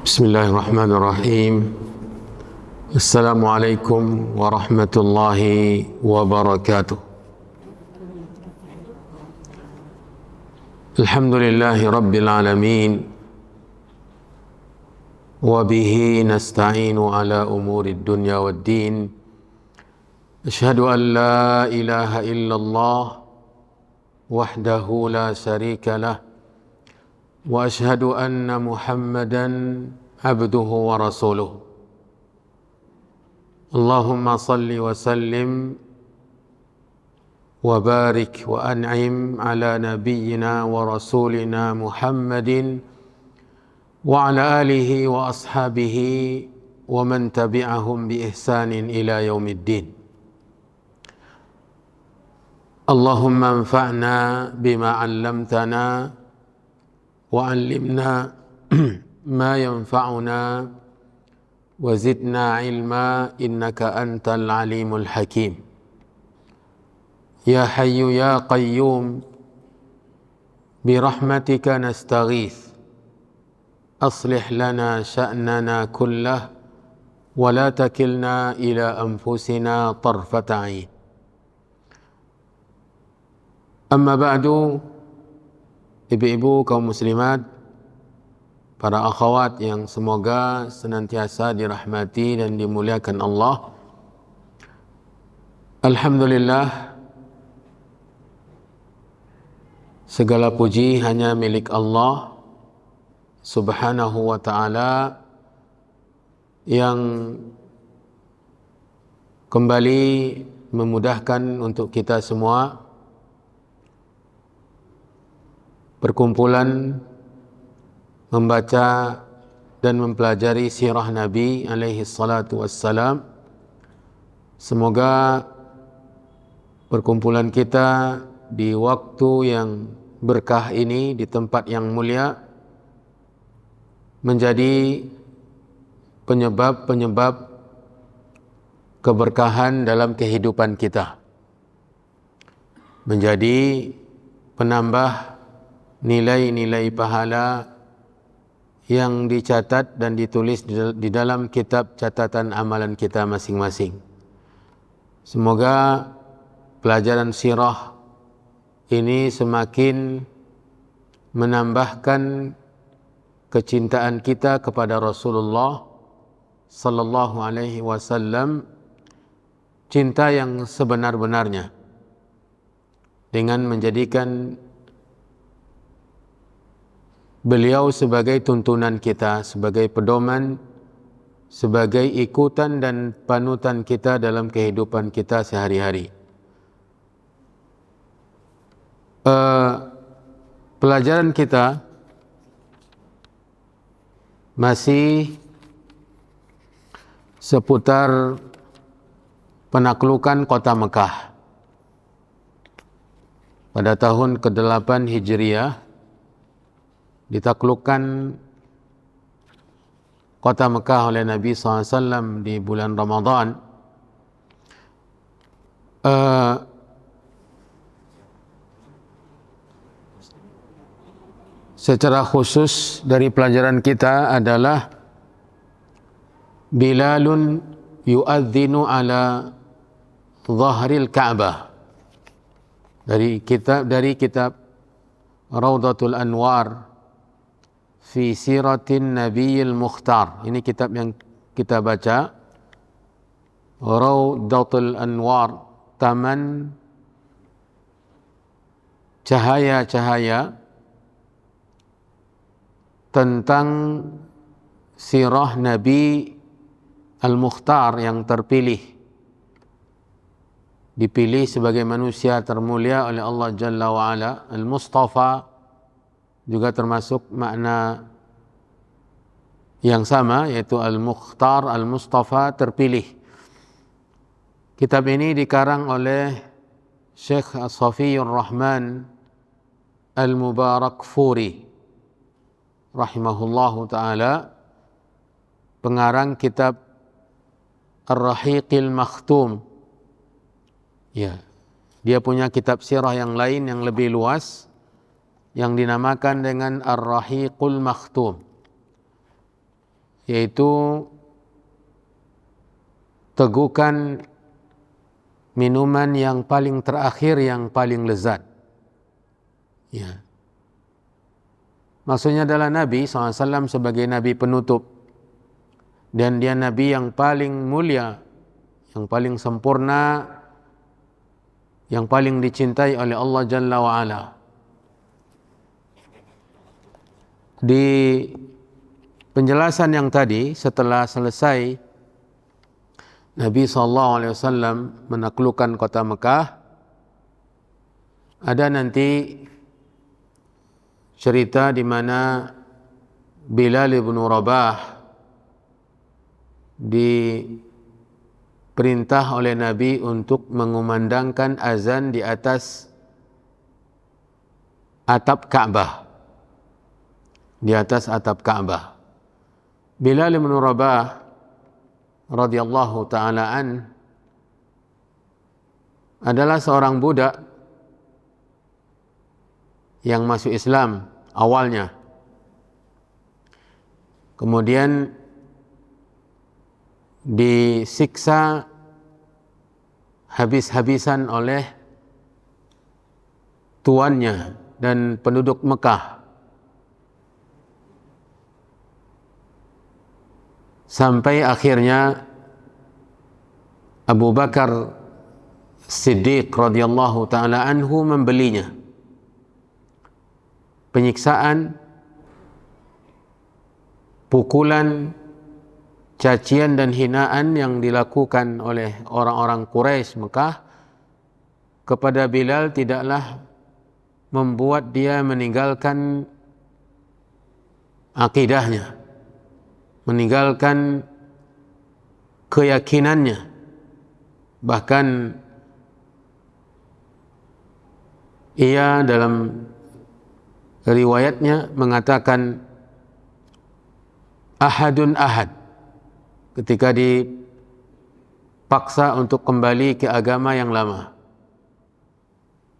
Bismillahirrahmanirrahim. Assalamualaikum warahmatullahi wabarakatuh. Alhamdulillahi rabbil alamin. Wa bihi nasta'inu ala umurid dunya waddin. Ashhadu an la ilaha illallah wahdahu la syarika lah. Wa ashhadu anna Muhammadan abduhu wa rasuluh. Allahumma salli wa sallim wa barik wa an'im ala nabiyyina wa rasulina Muhammadin wa ala alihi wa ashabihi wa man tabi'ahum bi ihsanin ila yaumiddin. Allahumma anfa'na bima 'allamtana wa 'allimna ma yanfa'una wa zidna ilma innaka antal alimul hakim. Ya hayyu ya qayyum bi rahmatika nastaghith aslih lana sya'nana kullah wa la takilna ila anfusina tarfata 'ain. Amma ba'du, ibu-ibu kaum muslimat, para akhwat yang semoga senantiasa dirahmati dan dimuliakan Allah. Alhamdulillah, segala puji hanya milik Allah Subhanahu wa ta'ala yang kembali memudahkan untuk kita semua berkumpulan membaca dan mempelajari sirah Nabi alaihi salatu wassalam. Semoga perkumpulan kita di waktu yang berkah ini, di tempat yang mulia, menjadi penyebab keberkahan dalam kehidupan kita, menjadi penambah nilai-nilai pahala yang dicatat dan ditulis di dalam kitab catatan amalan kita masing-masing. Semoga pelajaran sirah ini semakin menambahkan kecintaan kita kepada Rasulullah sallallahu alaihi wasallam, cinta yang sebenar-benarnya, dengan menjadikan beliau sebagai tuntunan kita, sebagai pedoman, sebagai ikutan dan panutan kita dalam kehidupan kita sehari-hari. Pelajaran kita masih seputar penaklukan kota Mekah pada tahun ke-8 Hijriah. Ditaklukkan kota Mekah oleh Nabi SAW di bulan Ramadan. Secara khusus dari pelajaran kita adalah Bilalun yu'adzinu ala zahril Ka'bah, dari kitab Raudatul Anwar fi Siratin Nabiyil Mukhtar. Ini kitab yang kita baca, Raudatul Anwar, taman cahaya-cahaya tentang sirah Nabi Al-Mukhtar yang terpilih, dipilih sebagai manusia termulia oleh Allah Jalla wa'ala. Al-Mustafa juga termasuk makna yang sama, yaitu Al-Mukhtar, Al-Mustafa, terpilih. Kitab ini dikarang oleh Syekh Safiyur Rahman Al-Mubarakfuri rahimahullahu ta'ala, pengarang kitab Ar-Rahiqil Makhtum. Ya, dia punya kitab sirah yang lain yang lebih luas, yang dinamakan dengan Ar-Rahiqul Makhtum. yaitu tegukan minuman yang paling terakhir yang paling lezat. Ya. Maksudnya adalah Nabi SAW sebagai Nabi penutup, dan dia Nabi yang paling mulia, yang paling sempurna, yang paling dicintai oleh Allah Jalla wa'ala. Di penjelasan yang tadi, setelah selesai Nabi SAW menaklukkan kota Mekah, ada nanti cerita di mana Bilal bin Rabah diperintah oleh Nabi untuk mengumandangkan azan di atas atap Ka'bah. Di atas atap Ka'bah. Bilal bin Rabah radhiyallahu ta'ala an adalah seorang budak yang masuk Islam awalnya. Kemudian disiksa habis-habisan oleh tuannya dan penduduk Mekah, sampai akhirnya Abu Bakar Siddiq radhiyallahu ta'ala anhu membelinya. Penyiksaan, pukulan, cacian dan hinaan yang dilakukan oleh orang-orang Quraisy Mekah kepada Bilal tidaklah membuat dia meninggalkan akidahnya, meninggalkan keyakinannya. Bahkan ia dalam riwayatnya mengatakan ahadun ahad ketika dipaksa untuk kembali ke agama yang lama.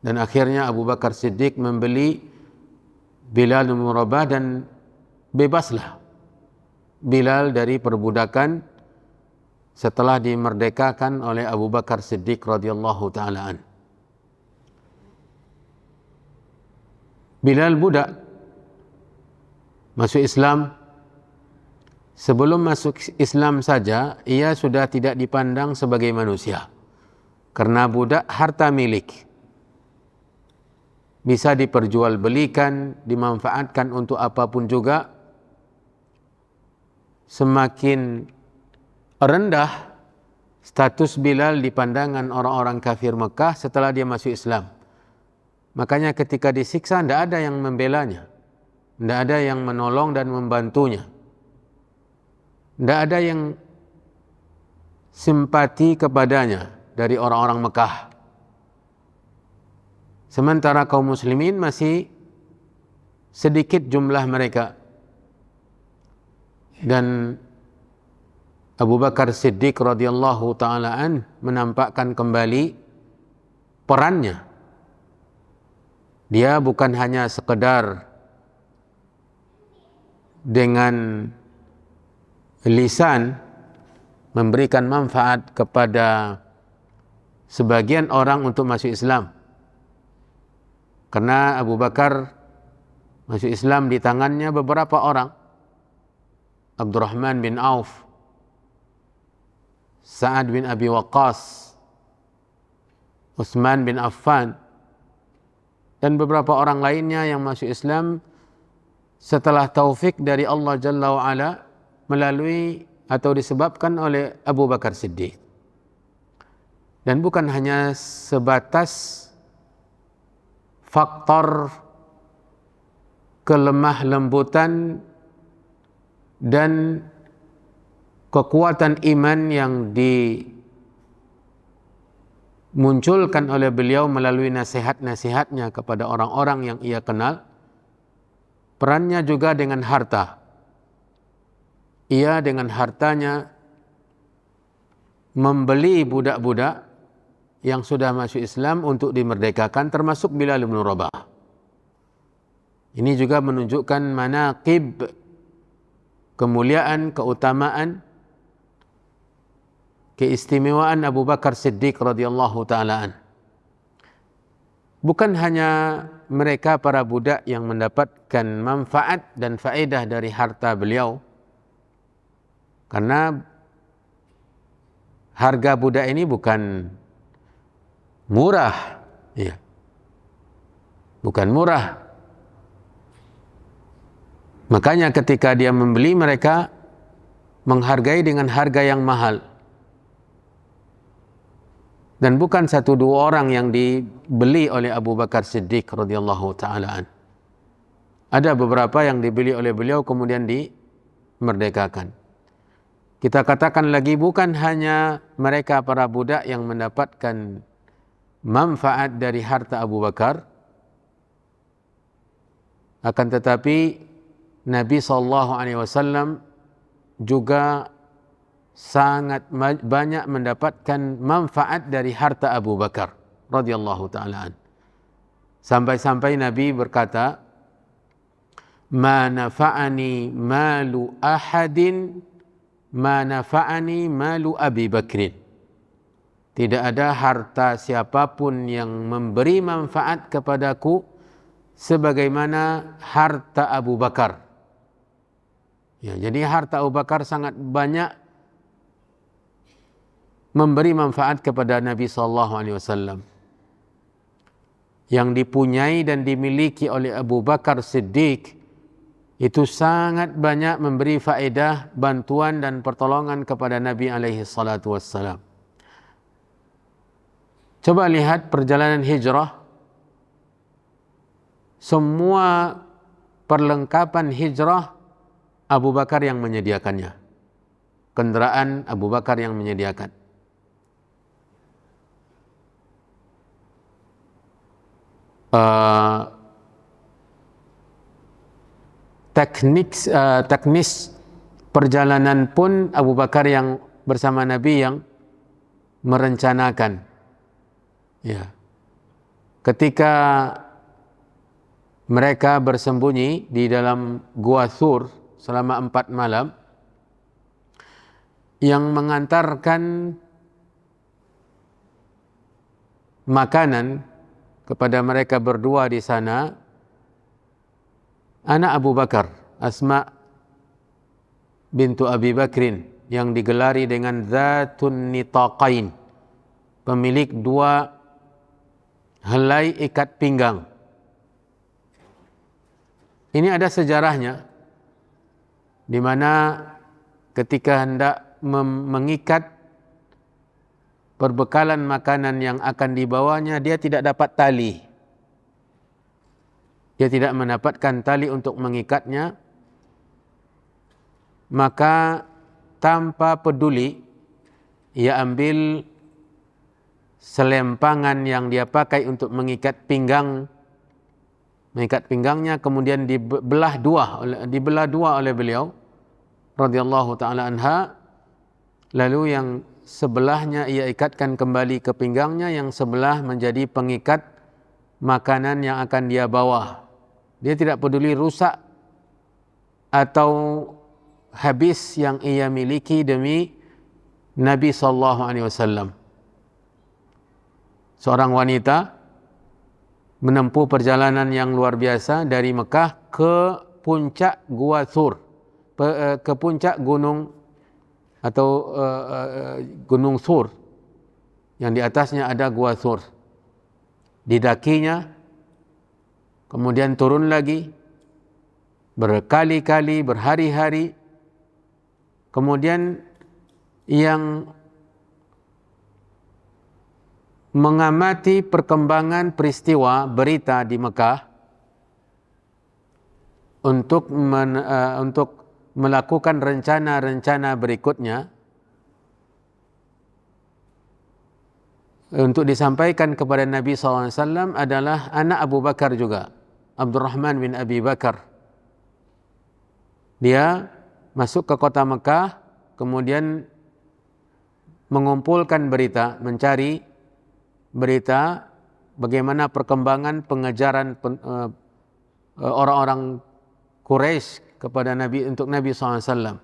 Dan akhirnya Abu Bakar Siddiq membeli Bilal bin Rabah dan bebaslah Bilal dari perbudakan setelah dimerdekakan oleh Abu Bakar Siddiq radhiyallahu ta'ala an. Bilal budak masuk Islam. Sebelum masuk Islam saja ia sudah tidak dipandang sebagai manusia, karena budak harta milik, bisa diperjualbelikan, dimanfaatkan untuk apapun juga. Semakin rendah status Bilal di pandangan orang-orang kafir Mekah setelah dia masuk Islam. Makanya ketika disiksa tidak ada yang membelanya, tidak ada yang menolong dan membantunya, tidak ada yang simpati kepadanya dari orang-orang Mekah. Sementara kaum muslimin masih sedikit jumlah mereka. Dan Abu Bakar Siddiq radhiyallahu ta'ala an menampakkan kembali perannya. Dia bukan hanya sekedar dengan lisan memberikan manfaat kepada sebagian orang untuk masuk Islam. Karena Abu Bakar masuk Islam di tangannya beberapa orang. Abdurrahman bin Auf, Sa'ad bin Abi Waqqas, Utsman bin Affan, dan beberapa orang lainnya yang masuk Islam setelah taufik dari Allah Jalla wa'ala melalui atau disebabkan oleh Abu Bakar Siddiq. Dan bukan hanya sebatas faktor kelemah lembutan dan kekuatan iman yang dimunculkan oleh beliau melalui nasihat-nasihatnya kepada orang-orang yang ia kenal. Perannya juga dengan harta. Ia dengan hartanya membeli budak-budak yang sudah masuk Islam untuk dimerdekakan, termasuk Bilal bin Rabah. Ini juga menunjukkan manaqib kemuliaan, keutamaan, keistimewaan Abu Bakar Siddiq radhiyallahu taala an. Bukan hanya mereka para budak yang mendapatkan manfaat dan faedah dari harta beliau, karena harga budak ini bukan murah, ya. Bukan murah. Makanya ketika dia membeli, mereka menghargai dengan harga yang mahal. Dan bukan satu dua orang yang dibeli oleh Abu Bakar Siddiq radhiyallahu taala an. Ada beberapa yang dibeli oleh beliau kemudian dimerdekakan. Kita katakan lagi, bukan hanya mereka para budak yang mendapatkan manfaat dari harta Abu Bakar, akan tetapi Nabi SAW juga sangat banyak mendapatkan manfaat dari harta Abu Bakar radhiyallahu taala an. Sampai-sampai Nabi berkata, "Ma nafa'ani malu ahadin ma nafa'ani malu Abi Bakrin." Tidak ada harta siapapun yang memberi manfaat kepadaku sebagaimana harta Abu Bakar. Ya, jadi harta Abu Bakar sangat banyak memberi manfaat kepada Nabi SAW. Yang dipunyai dan dimiliki oleh Abu Bakar Siddiq itu sangat banyak memberi faedah, bantuan dan pertolongan kepada Nabi SAW. Coba lihat perjalanan hijrah. Semua perlengkapan hijrah Abu Bakar yang menyediakannya. Kendaraan Abu Bakar yang menyediakan. Teknis perjalanan pun Abu Bakar yang bersama Nabi yang merencanakan. Ya. Ketika mereka bersembunyi di dalam Gua Thur selama 4 malam, yang mengantarkan makanan kepada mereka berdua di sana anak Abu Bakar, Asma bintu Abi Bakrin, yang digelari dengan Zatun Nitaqain, pemilik 2 helai ikat pinggang. Ini ada sejarahnya, di mana ketika hendak mengikat perbekalan makanan yang akan dibawanya, dia tidak dapat tali. Dia tidak mendapatkan tali untuk mengikatnya. Maka tanpa peduli, ia ambil selempangan yang dia pakai untuk mengikat pinggangnya, kemudian dibelah dua oleh beliau radhiyallahu taala anha. Lalu yang sebelahnya ia ikatkan kembali ke pinggangnya, yang sebelah menjadi pengikat makanan yang akan dia bawa. Dia tidak peduli rusak atau habis yang ia miliki demi Nabi SAW. Seorang wanita menempuh perjalanan yang luar biasa dari Mekah ke puncak Gua Thur, ke puncak gunung atau gunung Thur, yang di atasnya ada Gua Thur. Didakinya, kemudian turun lagi berkali-kali, berhari-hari. Kemudian yang mengamati perkembangan peristiwa berita di Mekah untuk melakukan rencana-rencana berikutnya untuk disampaikan kepada Nabi SAW adalah anak Abu Bakar juga, Abdurrahman bin Abi Bakar. Dia masuk ke kota Mekah, kemudian mengumpulkan berita, mencari berita bagaimana perkembangan pengejaran orang-orang Quraisy kepada Nabi, untuk Nabi SAW.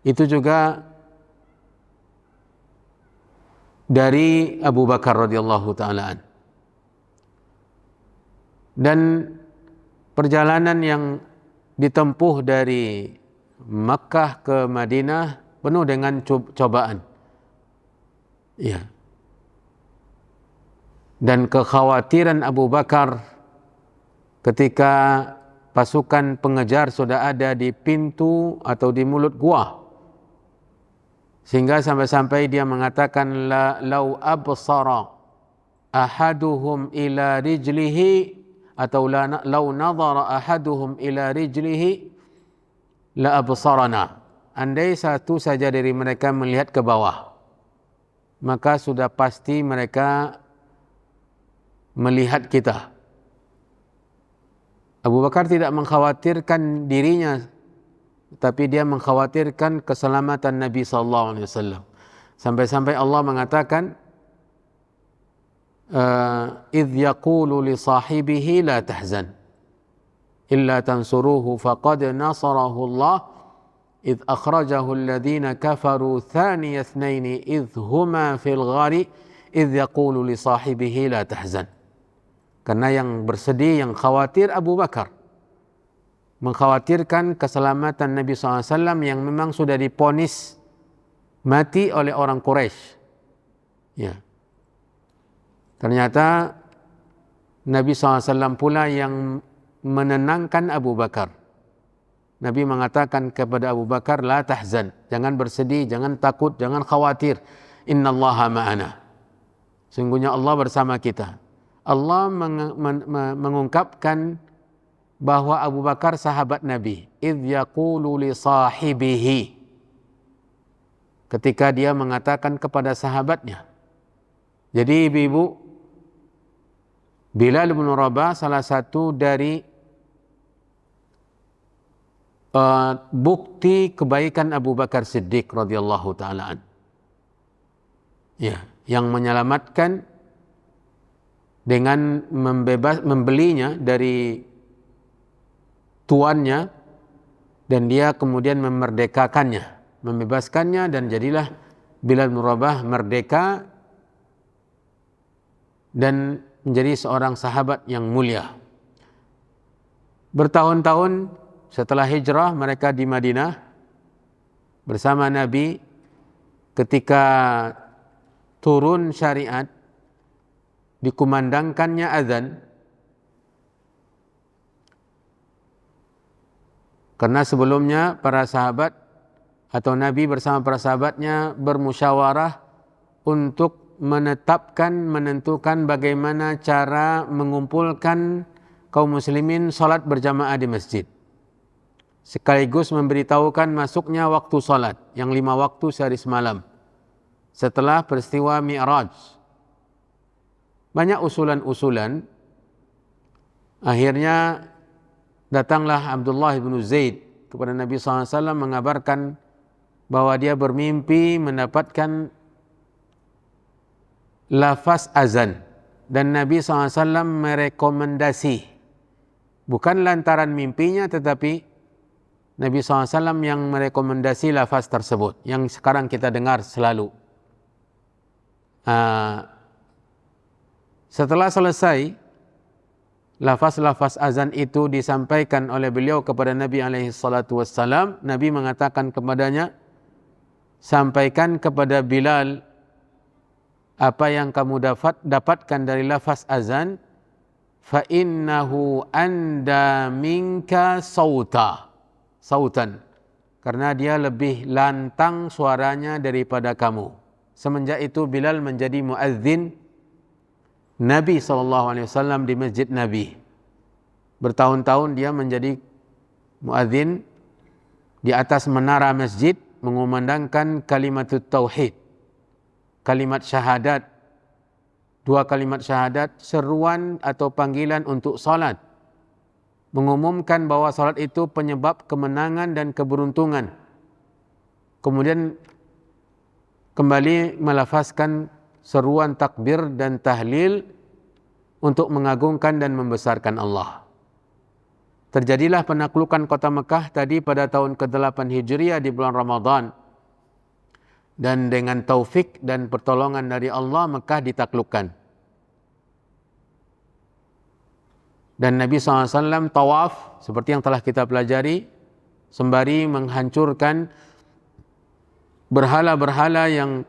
Itu juga dari Abu Bakar radhiyallahu ta'ala. Dan perjalanan yang ditempuh dari Makkah ke Madinah penuh dengan cobaan. Ya. Dan kekhawatiran Abu Bakar ketika pasukan pengejar sudah ada di pintu atau di mulut gua, sehingga sampai-sampai dia mengatakan lau absara ahaduhum ila rijlihi, atau lau nadhara ahaduhum ila rijlihi la absarana. Andai satu saja dari mereka melihat ke bawah, maka sudah pasti mereka melihat kita. Abu Bakar tidak mengkhawatirkan dirinya, tapi dia mengkhawatirkan keselamatan Nabi SAW. Sampai-sampai Allah mengatakan, idh yaqulu li sahibihi la tahzan illa tansuruhu faqad nasarahu Allah idh akhrajahu alladhina kafaru thaniya ithnaini idh huma fil ghari idh yaqulu li sahibihi la tahzan. Karena yang bersedih, yang khawatir Abu Bakar, mengkhawatirkan keselamatan Nabi SAW yang memang sudah diponis mati oleh orang Quraisy. Ya. Ternyata Nabi SAW pula yang menenangkan Abu Bakar. Nabi mengatakan kepada Abu Bakar, la tahzan, jangan bersedih, jangan takut, jangan khawatir. Innallaha ma'ana. Sungguhnya Allah bersama kita. Allah mengungkapkan bahwa Abu Bakar sahabat Nabi. Idh yaqulu li sahibihi. Ketika dia mengatakan kepada sahabatnya. Jadi ibu-ibu, Bilal bin Rabah salah satu dari bukti kebaikan Abu Bakar Siddiq radhiyallahu ta'ala. Ya, yang menyelamatkan dengan membelinya dari tuannya, dan dia kemudian memerdekakannya, membebaskannya, dan jadilah Bilal bin Rabah merdeka dan menjadi seorang sahabat yang mulia. Bertahun-tahun setelah hijrah mereka di Madinah bersama Nabi. Ketika turun syariat, dikumandangkannya azan, karena sebelumnya para sahabat atau Nabi bersama para sahabatnya bermusyawarah untuk menentukan bagaimana cara mengumpulkan kaum muslimin salat berjamaah di masjid, sekaligus memberitahukan masuknya waktu salat yang 5 waktu sehari semalam setelah peristiwa Mi'raj. Banyak usulan-usulan. Akhirnya datanglah Abdullah bin Zaid kepada Nabi SAW mengabarkan bahwa dia bermimpi mendapatkan lafaz azan, dan Nabi SAW merekomendasi, bukan lantaran mimpinya, tetapi Nabi SAW yang merekomendasi lafaz tersebut yang sekarang kita dengar selalu. Setelah selesai lafaz-lafaz azan itu disampaikan oleh beliau kepada Nabi SAW, Nabi mengatakan kepadanya, sampaikan kepada Bilal apa yang kamu dapatkan dari lafaz azan, fa innahu anda minka sautan, karena dia lebih lantang suaranya daripada kamu. Semenjak itu Bilal menjadi muadzin Nabi SAW di masjid Nabi. Bertahun-tahun dia menjadi muadzin di atas menara masjid, mengumandangkan kalimat tauhid, kalimat syahadat, 2 kalimat syahadat, seruan atau panggilan untuk salat, mengumumkan bahwa salat itu penyebab kemenangan dan keberuntungan. Kemudian kembali melafazkan seruan takbir dan tahlil untuk mengagungkan dan membesarkan Allah. terjadilah penaklukan kota Mekah tadi pada tahun ke-8 Hijriah di bulan Ramadan. Dan dengan taufik dan pertolongan dari Allah, Mekah ditaklukkan. Dan Nabi SAW tawaf, seperti yang telah kita pelajari, sembari menghancurkan berhala-berhala yang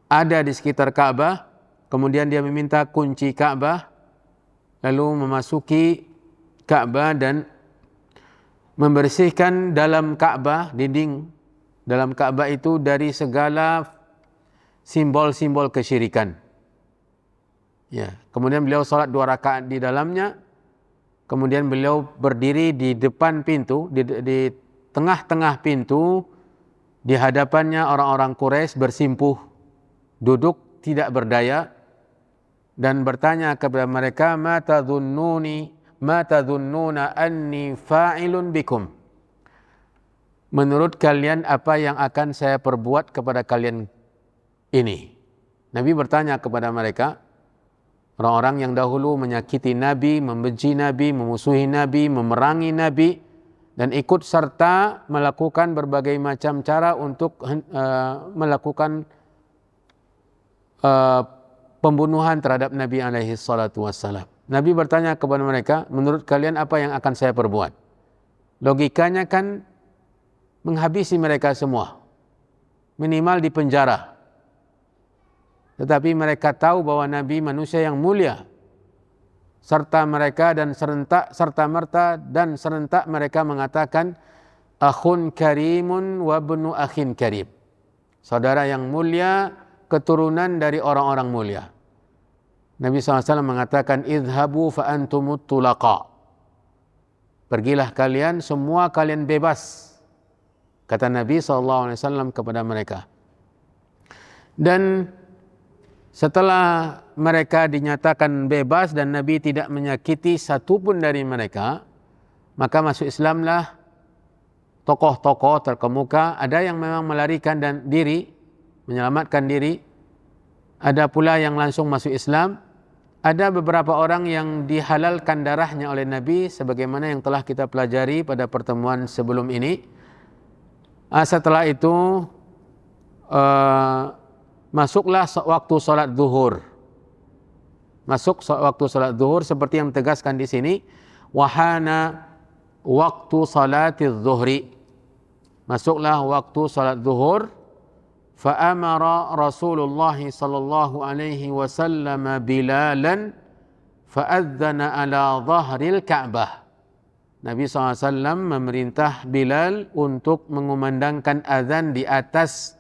ada di sekitar Ka'bah. Kemudian dia meminta kunci Ka'bah, lalu memasuki Ka'bah dan membersihkan dalam Ka'bah, dinding dalam Ka'bah itu dari segala simbol-simbol kesyirikan. Ya, kemudian beliau salat 2 rakaat di dalamnya. Kemudian beliau berdiri di depan pintu, di tengah-tengah pintu, di hadapannya orang-orang Quraisy bersimpuh, duduk tidak berdaya, dan bertanya kepada mereka, ma tadhunnuna anni fa'ilun bikum. Menurut kalian apa yang akan saya perbuat kepada kalian ini? Nabi bertanya kepada mereka, orang-orang yang dahulu menyakiti Nabi, membenci Nabi, memusuhi Nabi, memerangi Nabi, dan ikut serta melakukan berbagai macam cara untuk melakukan pembunuhan terhadap Nabi alaihi salatu wassalam. Nabi bertanya kepada mereka, menurut kalian apa yang akan saya perbuat? Logikanya kan menghabisi mereka semua, minimal di penjara. Tetapi mereka tahu bahwa Nabi manusia yang mulia, serta mereka serentak mereka mengatakan, akhun karimun wa ibnu akhin karim, saudara yang mulia, keturunan dari orang-orang mulia. Nabi SAW mengatakan, idhabu fa antumut tulaqa, pergilah kalian, semua kalian bebas, kata Nabi SAW kepada mereka. Dan setelah mereka dinyatakan bebas dan Nabi tidak menyakiti satupun dari mereka, maka masuk Islamlah tokoh-tokoh terkemuka. Ada yang memang melarikan diri, menyelamatkan diri. Ada pula yang langsung masuk Islam. Ada beberapa orang yang dihalalkan darahnya oleh Nabi, sebagaimana yang telah kita pelajari pada pertemuan sebelum ini. Setelah itu masuklah waktu salat zuhur. Masuk waktu salat zuhur seperti yang ditegaskan di sini, wahana waktu salatiz zuhri. Masuklah waktu salat zuhur. Fa amara Rasulullah sallallahu alaihi wasallam Bilalan fa adzana ala dhahril Ka'bah. Nabi SAW memerintah Bilal untuk mengumandangkan azan di atas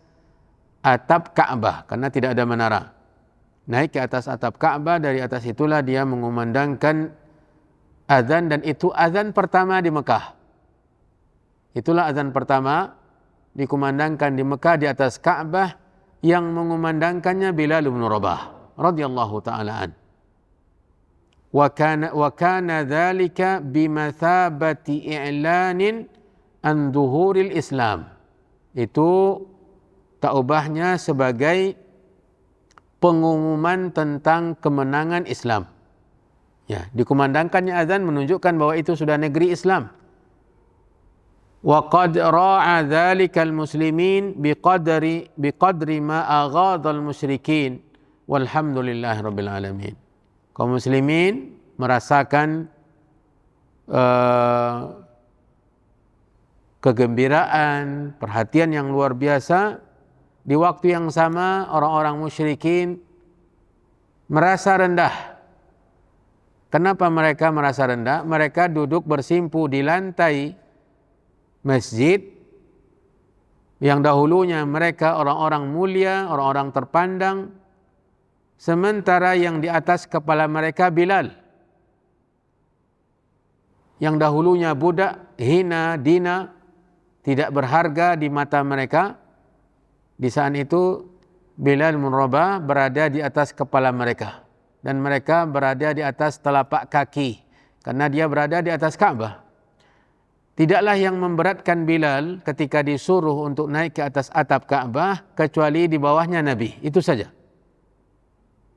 atap Ka'bah, karena tidak ada menara. Naik ke atas atap Ka'bah, dari atas itulah dia mengumandangkan azan, dan itu azan pertama di Mekah. Itulah azan pertama dikumandangkan di Mekah di atas Ka'bah, yang mengumandangkannya Bilal bin Rabah radhiyallahu ta'ala an. Wa kana dzalika bimathabati i'lanin an dhuhuril Islam. Itu tak ubahnya sebagai pengumuman tentang kemenangan Islam. Ya, dikumandangkannya azan menunjukkan bahwa itu sudah negeri Islam. Wa qad ra'a dzalikal muslimin biqadri ma aghadhal musyrikin walhamdulillahirabbil alamin. Kaum muslimin merasakan kegembiraan, perhatian yang luar biasa. Di waktu yang sama orang-orang musyrikin merasa rendah. Kenapa mereka merasa rendah? Mereka duduk bersimpu di lantai masjid yang dahulunya mereka orang-orang mulia, orang-orang terpandang, sementara yang di atas kepala mereka Bilal, yang dahulunya budak, hina, dina, tidak berharga di mata mereka. Di saat itu Bilal bin Rabah berada di atas kepala mereka, dan mereka berada di atas telapak kaki, karena dia berada di atas Ka'bah. Tidaklah yang memberatkan Bilal ketika disuruh untuk naik ke atas atap Ka'bah kecuali di bawahnya Nabi, itu saja.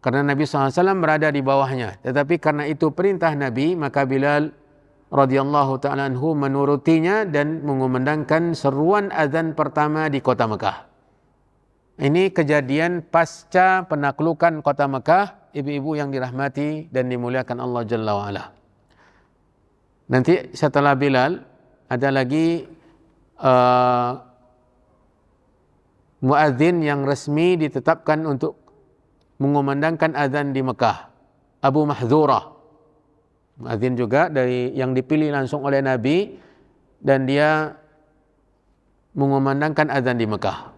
Karena Nabi SAW berada di bawahnya. Tetapi karena itu perintah Nabi, maka Bilal radhiyallahu ta'ala anhu menurutinya dan mengumandangkan seruan azan pertama di kota Mekah. Ini kejadian pasca penaklukan kota Mekah, ibu-ibu yang dirahmati dan dimuliakan Allah Jalla wa'ala. Nanti setelah Bilal ada lagi muadzin yang resmi ditetapkan untuk mengumandangkan azan di Mekah, Abu Mahdzurah. Muadzin juga dari yang dipilih langsung oleh Nabi dan dia mengumandangkan azan di Mekah.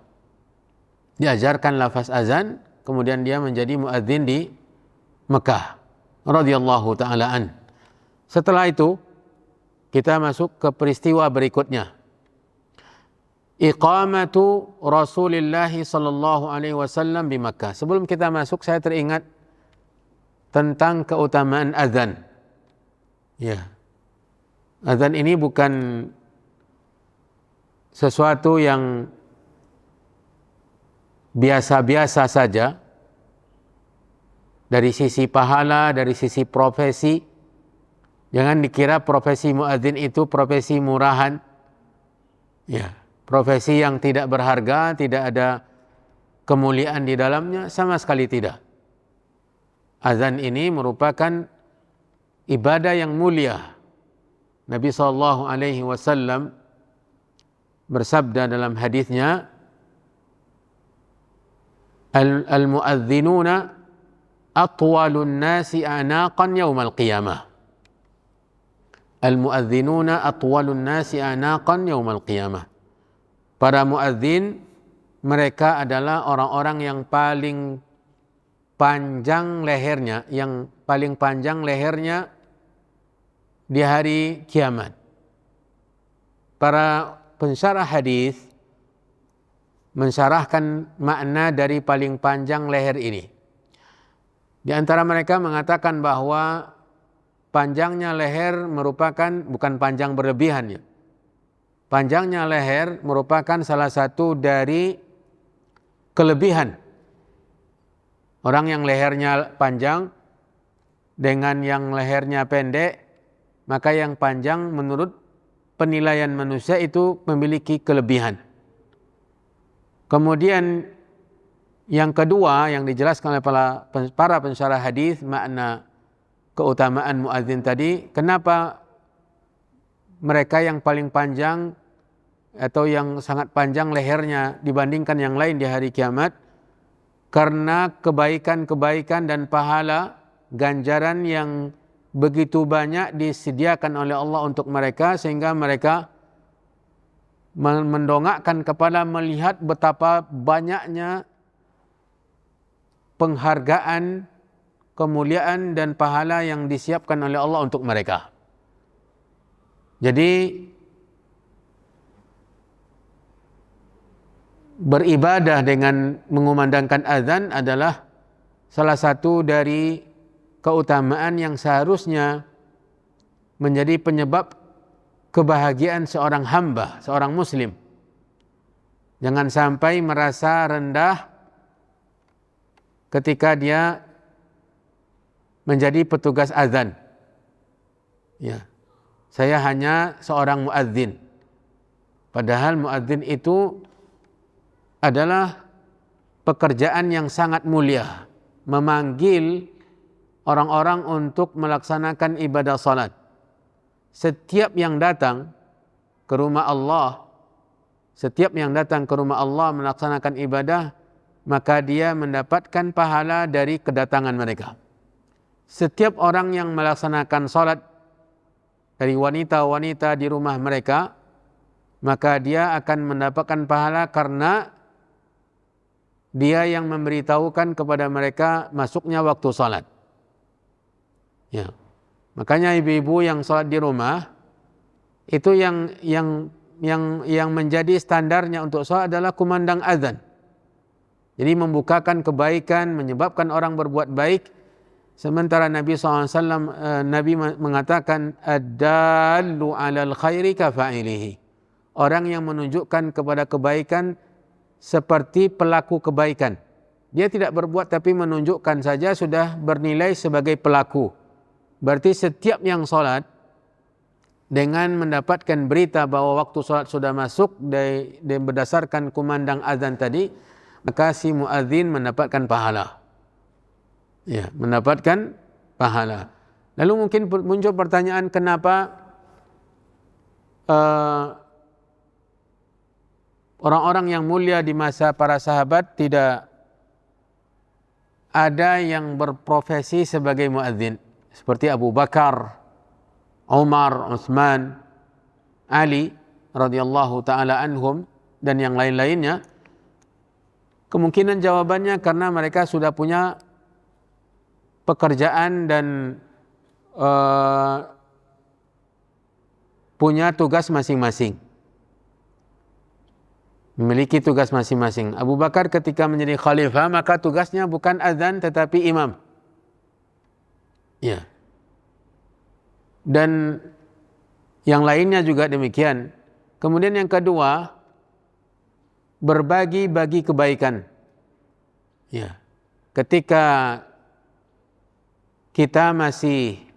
Diajarkan lafaz azan, kemudian dia menjadi muadzin di Mekah radhiyallahu taala an. Setelah itu kita masuk ke peristiwa berikutnya. Iqamatu Rasulullah sallallahu alaihi wasallam di Makkah. Sebelum kita masuk saya teringat tentang keutamaan azan. Ya. Azan ini bukan sesuatu yang biasa-biasa saja dari sisi pahala, dari sisi profesi. Jangan dikira profesi muadzin itu profesi murahan. Ya, profesi yang tidak berharga, tidak ada kemuliaan di dalamnya, sama sekali tidak. Azan ini merupakan ibadah yang mulia. Nabi SAW bersabda dalam hadisnya, Al-muadzinuna atwalun nasi anaqan yaumal qiyamah. Al-muadzinuna atwalun nasi anaqan yaumal qiyamah. Para muadzin mereka adalah orang-orang yang paling panjang lehernya, di hari kiamat. Para pensyarah hadis mensyarahkan makna dari paling panjang leher ini. Di antara mereka mengatakan bahwa panjangnya leher merupakan bukan panjang berlebihan ya. Panjangnya leher merupakan salah satu dari kelebihan. Orang yang lehernya panjang dengan yang lehernya pendek, maka yang panjang menurut penilaian manusia itu memiliki kelebihan. Kemudian yang kedua yang dijelaskan oleh para pensyarah hadis makna keutamaan muadzin tadi, kenapa mereka yang paling panjang atau yang sangat panjang lehernya dibandingkan yang lain di hari kiamat? Karena kebaikan-kebaikan dan pahala ganjaran yang begitu banyak disediakan oleh Allah untuk mereka sehingga mereka mendongakkan kepala melihat betapa banyaknya penghargaan, kemuliaan dan pahala yang disiapkan oleh Allah untuk mereka. Jadi beribadah dengan mengumandangkan azan adalah salah satu dari keutamaan yang seharusnya menjadi penyebab kebahagiaan seorang hamba, seorang muslim. Jangan sampai merasa rendah ketika dia menjadi petugas azan. Ya. Saya hanya seorang muadzin. Padahal muadzin itu adalah pekerjaan yang sangat mulia, memanggil orang-orang untuk melaksanakan ibadah salat. Setiap yang datang ke rumah Allah melaksanakan ibadah, maka dia mendapatkan pahala dari kedatangan mereka. Setiap orang yang melaksanakan salat dari wanita-wanita di rumah mereka, maka dia akan mendapatkan pahala karena dia yang memberitahukan kepada mereka masuknya waktu salat. Ya. Makanya ibu-ibu yang salat di rumah itu yang menjadi standarnya untuk salat adalah kumandang azan. Jadi membukakan kebaikan, menyebabkan orang berbuat baik. Sementara Nabi SAW Nabi mengatakan ad-dallu 'alal khairi kafa'ilihi. Orang yang menunjukkan kepada kebaikan seperti pelaku kebaikan. Dia tidak berbuat tapi menunjukkan saja sudah bernilai sebagai pelaku. Berarti setiap yang sholat dengan mendapatkan berita bahwa waktu sholat sudah masuk dan berdasarkan kumandang azan tadi, maka si muadzin mendapatkan pahala. Ya, mendapatkan pahala. Lalu mungkin muncul pertanyaan, kenapa orang-orang yang mulia di masa para sahabat tidak ada yang berprofesi sebagai muadzin seperti Abu Bakar, Umar, Utsman, Ali radhiyallahu taala anhum dan yang lain-lainnya? Kemungkinan jawabannya karena mereka sudah punya pekerjaan dan punya tugas masing-masing. Memiliki tugas masing-masing. Abu Bakar ketika menjadi khalifah, maka tugasnya bukan azan tetapi imam. Ya. Dan yang lainnya juga demikian. Kemudian yang kedua, berbagi-bagi kebaikan. Ya. Ketika kita masih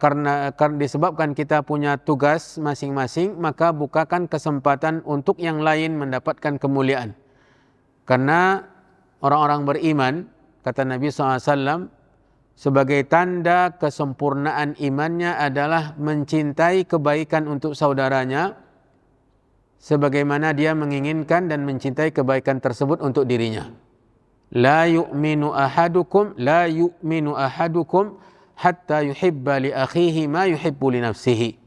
karena disebabkan kita punya tugas masing-masing, maka bukakan kesempatan untuk yang lain mendapatkan kemuliaan. Karena orang-orang beriman, kata Nabi SAW, sebagai tanda kesempurnaan imannya adalah mencintai kebaikan untuk saudaranya, sebagaimana dia menginginkan dan mencintai kebaikan tersebut untuk dirinya. La yu'minu ahadukum hatta yuhibba li akhihi ma yuhibbu li nafsihi.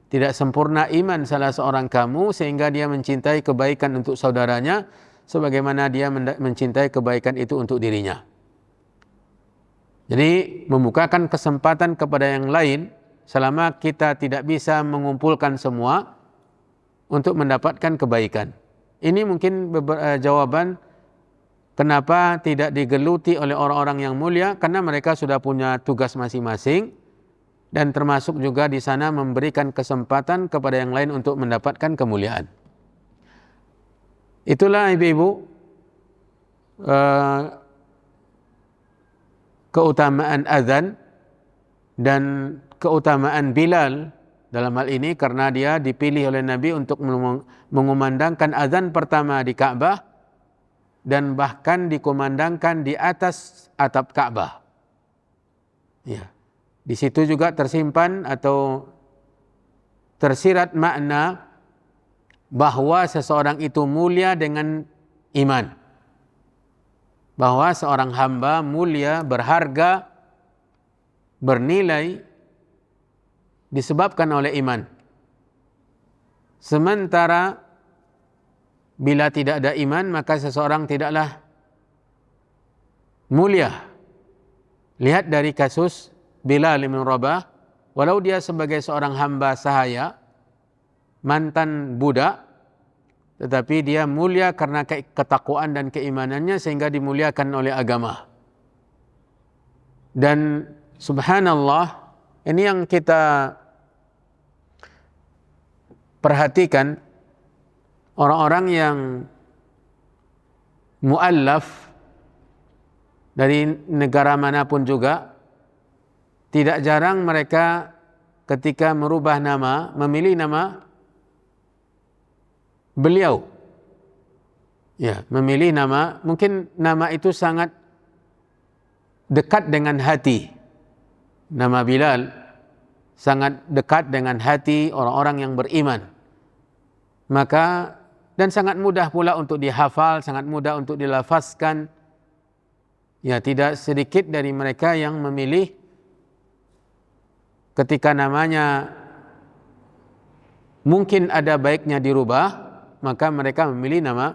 Tidak sempurna iman salah seorang kamu sehingga dia mencintai kebaikan untuk saudaranya sebagaimana dia mencintai kebaikan itu untuk dirinya. Jadi membukakan kesempatan kepada yang lain selama kita tidak bisa mengumpulkan semua untuk mendapatkan kebaikan. Ini mungkin jawaban kenapa tidak digeluti oleh orang-orang yang mulia, karena mereka sudah punya tugas masing-masing dan termasuk juga di sana memberikan kesempatan kepada yang lain untuk mendapatkan kemuliaan. Itulah ibu-ibu keutamaan azan dan keutamaan Bilal dalam hal ini karena dia dipilih oleh Nabi untuk mengumandangkan azan pertama di Ka'bah dan bahkan dikumandangkan di atas atap Ka'bah. Ya. Di situ juga tersimpan atau tersirat makna bahwa seseorang itu mulia dengan iman. Bahwa seorang hamba mulia, berharga, bernilai disebabkan oleh iman. Sementara bila tidak ada iman, maka seseorang tidaklah mulia. Lihat dari kasus Bilal bin Rabah, walau dia sebagai seorang hamba sahaya, mantan budak, tetapi dia mulia karena ketakwaan dan keimanannya sehingga dimuliakan oleh agama. Dan subhanallah, ini yang kita perhatikan, orang-orang yang muallaf dari negara manapun juga, tidak jarang mereka ketika merubah nama, memilih nama beliau. Ya, memilih nama, mungkin nama itu sangat dekat dengan hati. Nama Bilal sangat dekat dengan hati orang-orang yang beriman. Maka dan sangat mudah pula untuk dihafal, sangat mudah untuk dilafazkan. Ya, tidak sedikit dari mereka yang memilih ketika namanya mungkin ada baiknya dirubah, maka mereka memilih nama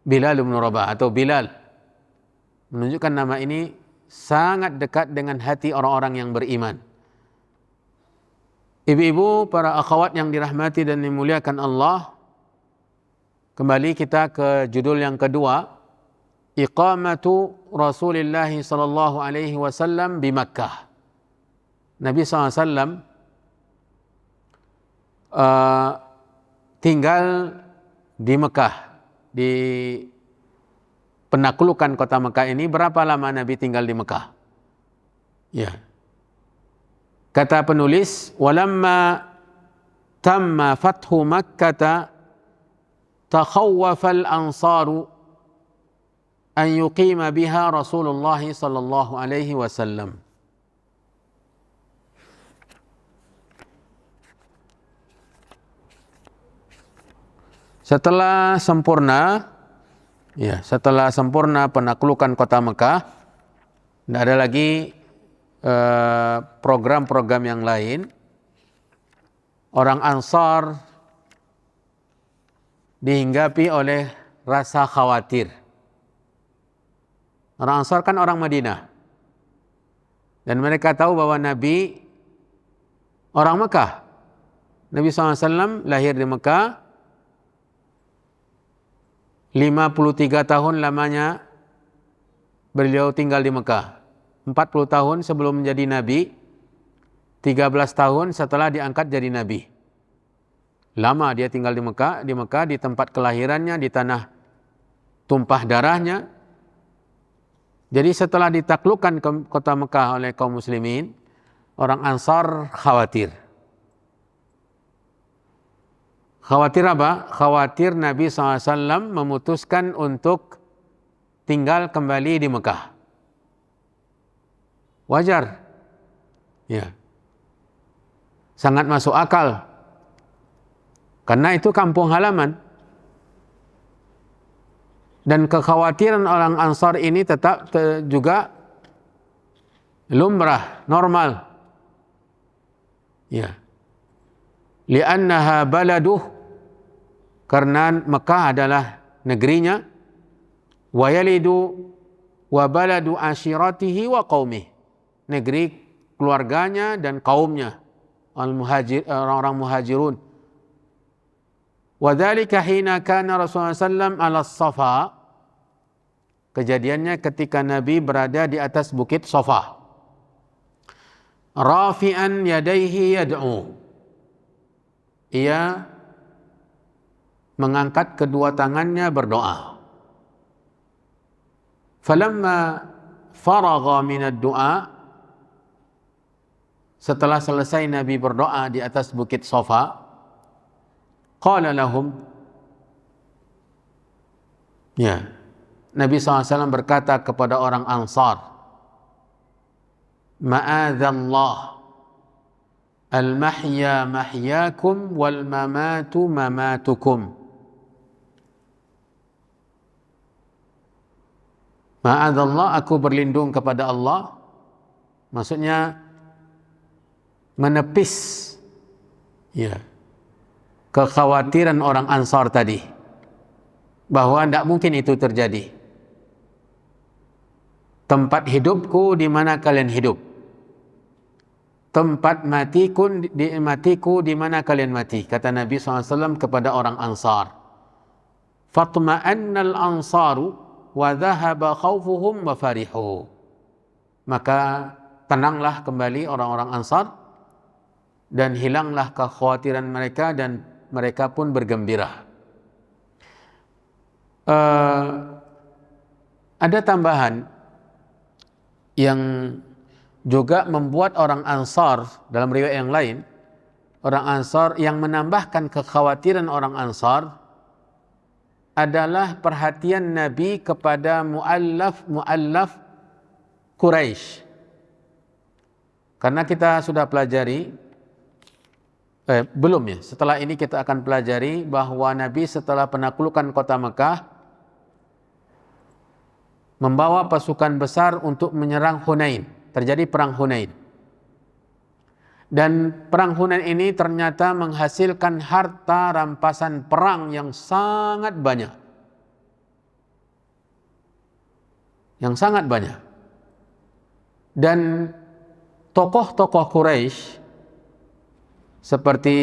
Bilal bin Rabah atau Bilal. Menunjukkan nama ini sangat dekat dengan hati orang-orang yang beriman. Ibu-ibu, para akhwat yang dirahmati dan dimuliakan Allah, kembali kita ke judul yang kedua, iqamatu Rasulullah sallallahu alaihi wasallam di Makkah. Nabi SAW tinggal di Mekah, di penaklukan kota Mekah ini. Berapa lama Nabi tinggal di Mekah? Ya, Kata penulis, walamma tamma fathu Makkah takhawwafa al-ansaru an yuqima biha Rasulullah sallallahu alaihi wasallam. Setelah sempurna penaklukan kota Mekah, tidak ada lagi program-program yang lain. Orang Ansar dihinggapi oleh rasa khawatir. Orang Ansar kan orang Madinah, dan mereka tahu bahwa Nabi orang Mekah. Nabi SAW lahir di Mekah, 53 tahun lamanya beliau tinggal di Mekah. 40 tahun sebelum menjadi Nabi, 13 tahun setelah diangkat jadi Nabi. Lama dia tinggal di Mekah, di tempat kelahirannya, di tanah tumpah darahnya. Jadi setelah ditaklukkan kota Mekah oleh kaum muslimin, orang Ansar khawatir. Khawatir apa? Khawatir Nabi SAW memutuskan untuk tinggal kembali di Mekah. Wajar. Ya. Sangat masuk akal. Karena itu kampung halaman. Dan kekhawatiran orang Ansar ini tetap juga lumrah, normal. Ya. Li'annaha baladuh, karena Mekah adalah negerinya, wa yalidu wa baladu ashiratihi wa qaumih, negeri keluarganya dan kaumnya, orang-orang muhajirun. Wa dzalika hina kana Rasulullah sallam ala Safa, kejadiannya ketika Nabi berada di atas bukit Safa, rafi'an yadaihi yad'u, ia mengangkat kedua tangannya berdoa. Falamma faragha minad du'a, setelah selesai Nabi berdoa di atas bukit Safa, qala lahum, ya, Nabi SAW berkata kepada orang Ansar, ma'adzallah, al-mahya mahyakum wal mamatu mamatukum. Ma'adzallah, aku berlindung kepada Allah. Maksudnya menepis, ya, kekhawatiran orang Ansar tadi, bahwa tidak mungkin itu terjadi. Tempat hidupku di mana kalian hidup, tempat matiku di mana kalian mati, kata Nabi SAW kepada orang Ansar. Fatma'annal ansaru wa dhahaba khawfuhum wa farihu, maka tenanglah kembali orang-orang Ansar dan hilanglah kekhawatiran mereka, dan mereka pun bergembira. Ada tambahan yang juga membuat orang Ansar, dalam riwayat yang lain, orang Ansar yang menambahkan kekhawatiran orang Ansar adalah perhatian Nabi kepada mu'allaf Quraisy. Karena kita sudah pelajari, belum ya, setelah ini kita akan pelajari bahwa Nabi setelah penaklukan kota Mekah membawa pasukan besar untuk menyerang Hunain. Terjadi perang Hunain. Dan perang Hunain ini ternyata menghasilkan harta rampasan perang yang sangat banyak. Yang sangat banyak. Dan tokoh-tokoh Quraisy seperti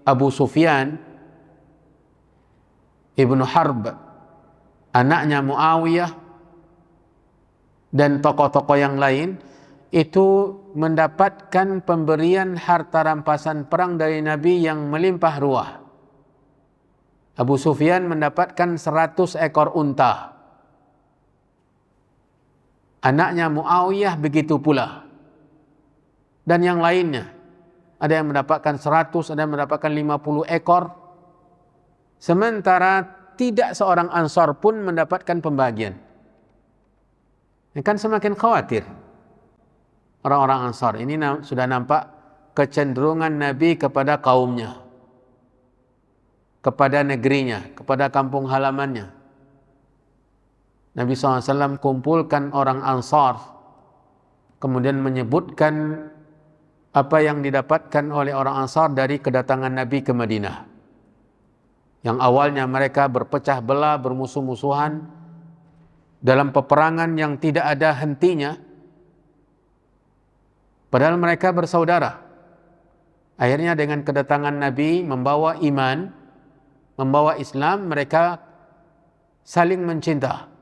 Abu Sufyan Ibnu Harb, anaknya Muawiyah, dan tokoh-tokoh yang lain itu mendapatkan pemberian harta rampasan perang dari Nabi yang melimpah ruah. Abu Sufyan mendapatkan 100 ekor unta. Anaknya Muawiyah begitu pula. dan yang lainnya. Ada yang mendapatkan 100, ada yang mendapatkan 50 ekor. Sementara tidak seorang Ansar pun mendapatkan pembagian. Ini kan semakin khawatir orang-orang Ansar. Ini sudah nampak kecenderungan Nabi kepada kaumnya, kepada negerinya, kepada kampung halamannya. Nabi SAW kumpulkan orang Ansar, kemudian menyebutkan apa yang didapatkan oleh orang Ansar dari kedatangan Nabi ke Madinah. Yang awalnya mereka berpecah belah, bermusuh-musuhan dalam peperangan yang tidak ada hentinya, padahal mereka bersaudara. Akhirnya dengan kedatangan Nabi membawa iman, membawa Islam, mereka saling mencinta,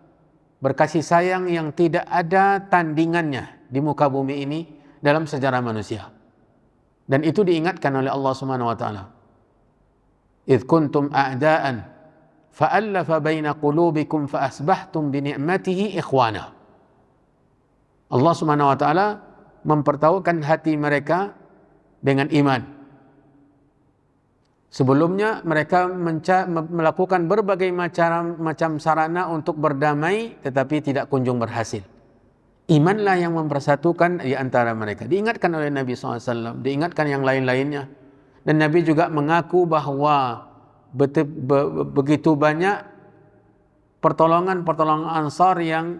berkasih sayang yang tidak ada tandingannya di muka bumi ini dalam sejarah manusia. Dan itu diingatkan oleh Allah Subhanahu wa taala. "Idz kuntum a'daan fa'alafa baina qulubikum fa asbahtum bi ni'matihi ikhwana." Allah Subhanahu wa taala mempertahukan hati mereka dengan iman. Sebelumnya mereka melakukan berbagai macam sarana untuk berdamai, tetapi tidak kunjung berhasil. Imanlah yang mempersatukan di antara mereka. Diingatkan oleh Nabi SAW, diingatkan yang lain-lainnya. Dan Nabi juga mengaku bahwa begitu banyak pertolongan Ansar yang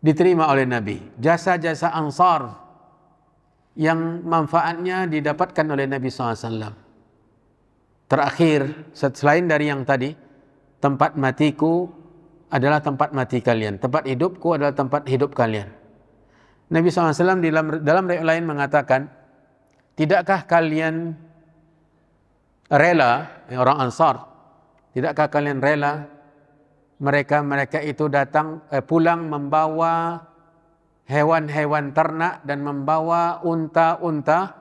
diterima oleh Nabi. Jasa-jasa Ansar yang manfaatnya didapatkan oleh Nabi SAW. Terakhir, selain dari yang tadi, tempat matiku adalah tempat mati kalian, tempat hidupku adalah tempat hidup kalian. Nabi SAW dalam riwayat lain mengatakan, tidakkah kalian rela, orang Ansar, tidakkah kalian rela mereka itu datang pulang membawa hewan-hewan ternak dan membawa unta-unta,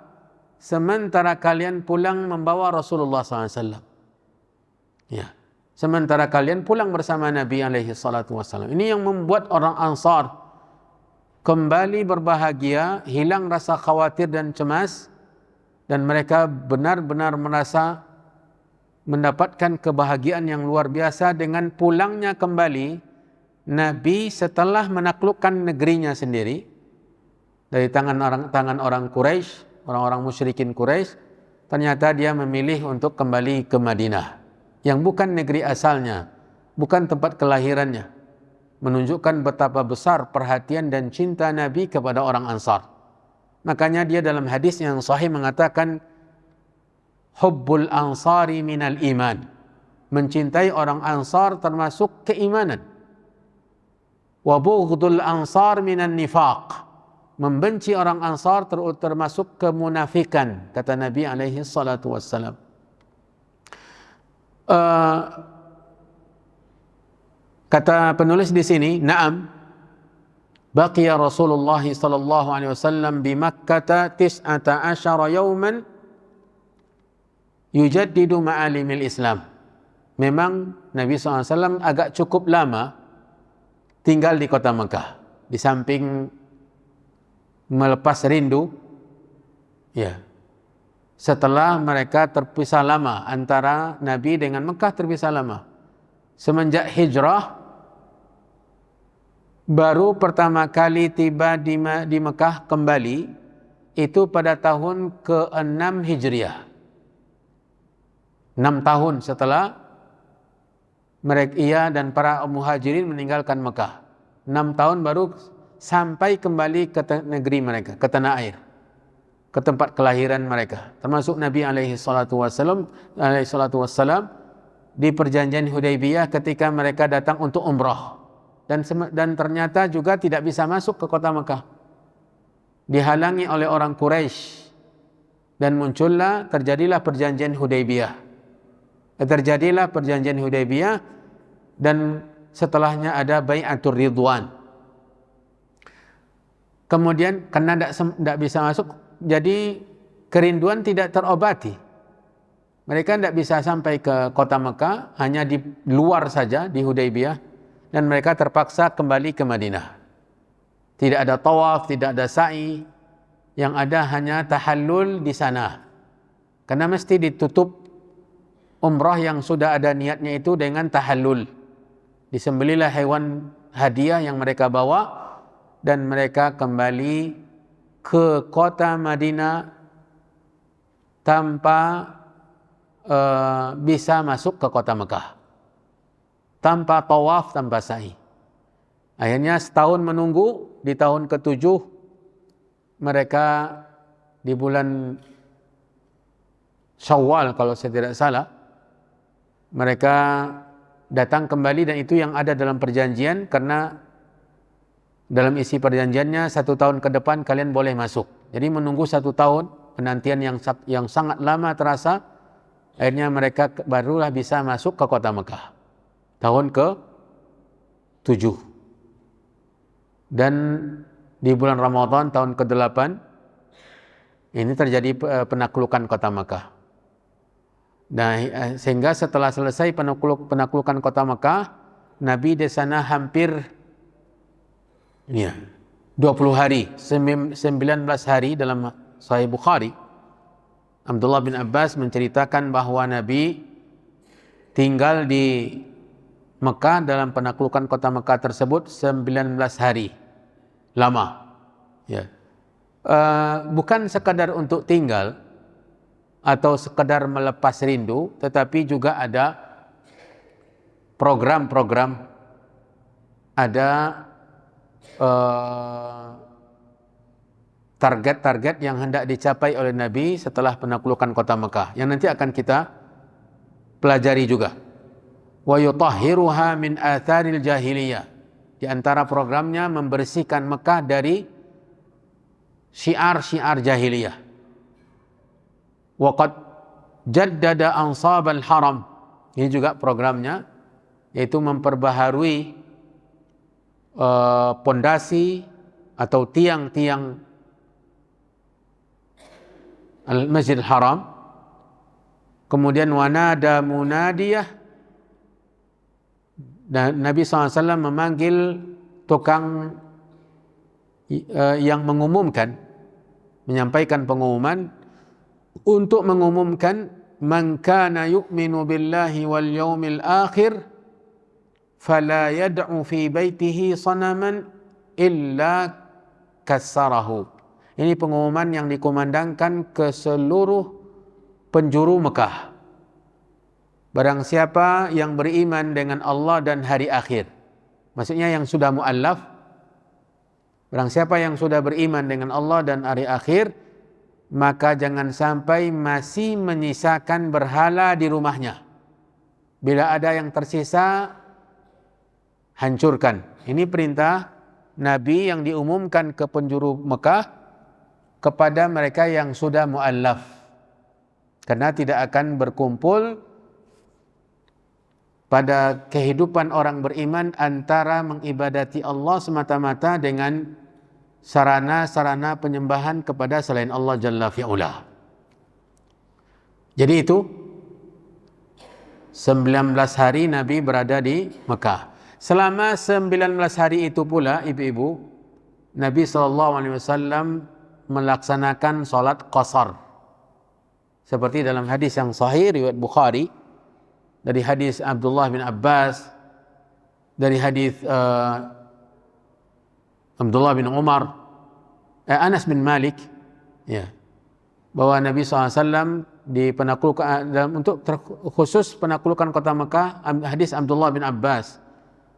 sementara kalian pulang membawa Rasulullah SAW. Ya, sementara kalian pulang bersama Nabi alaihi salatu wassalam. Ini yang membuat orang Ansar kembali berbahagia, hilang rasa khawatir dan cemas, dan mereka benar-benar merasa mendapatkan kebahagiaan yang luar biasa dengan pulangnya kembali Nabi setelah menaklukkan negerinya sendiri dari tangan orang Quraisy, orang-orang musyrikin Quraisy. Ternyata dia memilih untuk kembali ke Madinah, yang bukan negeri asalnya, bukan tempat kelahirannya, menunjukkan betapa besar perhatian dan cinta Nabi kepada orang Ansar. Makanya dia dalam hadis yang sahih mengatakan, hubbul ansari minal iman, mencintai orang Ansar termasuk keimanan. Wa bughdul ansar minan nifaq, membenci orang Ansar termasuk kemunafikan, kata Nabi alaihi salatu wassalam. Kata penulis di sini, na'am, baqiya Rasulullah sallallahu alaihi wasallam bi Makkah 19 yawman yujaddidu ma'alimil Islam. Memang Nabi SAW agak cukup lama tinggal di kota Mekah. Di samping melepas rindu, ya, setelah mereka terpisah lama, antara Nabi dengan Mekah terpisah lama. Semenjak hijrah, baru pertama kali tiba di Mekah kembali, itu pada tahun ke-6 Hijriah. 6 tahun setelah ia dan para muhajirin meninggalkan Mekah. 6 tahun baru sampai kembali ke negeri mereka, ke tanah air, ke tempat kelahiran mereka. Termasuk Nabi alaihi salatu wassalam di perjanjian Hudaybiyah ketika mereka datang untuk umrah. Dan ternyata juga tidak bisa masuk ke kota Mekah, dihalangi oleh orang Quraisy, dan terjadilah perjanjian Hudaybiyah. Dan setelahnya ada Bai'atur Ridwan. Kemudian karena tidak bisa masuk, jadi kerinduan tidak terobati. Mereka tidak bisa sampai ke kota Mekah, hanya di luar saja, di Hudaybiyah, dan mereka terpaksa kembali ke Madinah. Tidak ada tawaf, tidak ada sa'i, yang ada hanya tahallul di sana. Karena mesti ditutup umrah yang sudah ada niatnya itu dengan tahallul. Disembelilah hewan hadiah yang mereka bawa dan mereka kembali ke kota Madinah tanpa bisa masuk ke kota Mekah, tanpa tawaf, tanpa sa'i. Akhirnya setahun menunggu, di tahun ke-7 mereka di bulan Syawal kalau saya tidak salah, mereka datang kembali, dan itu yang ada dalam perjanjian, karena dalam isi perjanjiannya 1 tahun ke depan kalian boleh masuk. Jadi menunggu 1 tahun, penantian yang sangat lama terasa. Akhirnya mereka barulah bisa masuk ke kota Mekah tahun ke-7. Dan di bulan Ramadan tahun ke-8 ini terjadi penaklukan kota Mekah. Nah, sehingga setelah selesai penaklukan kota Mekah, Nabi di sana hampir 20 hari, 19 hari dalam Sahih Bukhari. Abdullah bin Abbas menceritakan bahwa Nabi tinggal di Mekah dalam penaklukan kota Mekah tersebut 19 hari. Lama. Ya. Bukan sekadar untuk tinggal atau sekadar melepas rindu, tetapi juga ada program-program, ada target-target yang hendak dicapai oleh Nabi setelah penaklukan kota Mekah, yang nanti akan kita pelajari juga. Wa yutahhiruha min atharil jahiliyah. Di antara programnya membersihkan Mekah dari syiar-syiar jahiliyah. Wa qad jaddada ansabal haram. Ini juga programnya, yaitu memperbaharui pondasi atau tiang-tiang Al-Masjidil Haram. Kemudian wanada munadiyah, dan Nabi SAW memanggil tukang yang mengumumkan, menyampaikan pengumuman untuk mengumumkan man kana yu'minu billahi wal yawmil akhir fala yad'u fi baitihi sanaman illa kassarahu. Ini pengumuman yang dikumandangkan ke seluruh penjuru Mekah. Barang siapa yang beriman dengan Allah dan hari akhir, maksudnya yang sudah mu'allaf, barang siapa yang sudah beriman dengan Allah dan hari akhir, maka jangan sampai masih menyisakan berhala di rumahnya. Bila ada yang tersisa, hancurkan. Ini perintah Nabi yang diumumkan ke penjuru Mekah kepada mereka yang sudah mu'allaf, karena tidak akan berkumpul pada kehidupan orang beriman antara mengibadati Allah semata-mata dengan sarana-sarana penyembahan kepada selain Allah Jalla fi'ula. Jadi itu 19 hari Nabi berada di Mekah. Selama 19 hari itu pula, ibu-ibu, Nabi SAW melaksanakan salat qasar. Seperti dalam hadis yang sahih riwayat Bukhari, dari hadis Abdullah bin Abbas, dari hadis Abdullah bin Umar, Anas bin Malik, ya, bahwa Nabi SAW di penaklukan, untuk khusus penaklukan kota Mekah, hadis Abdullah bin Abbas,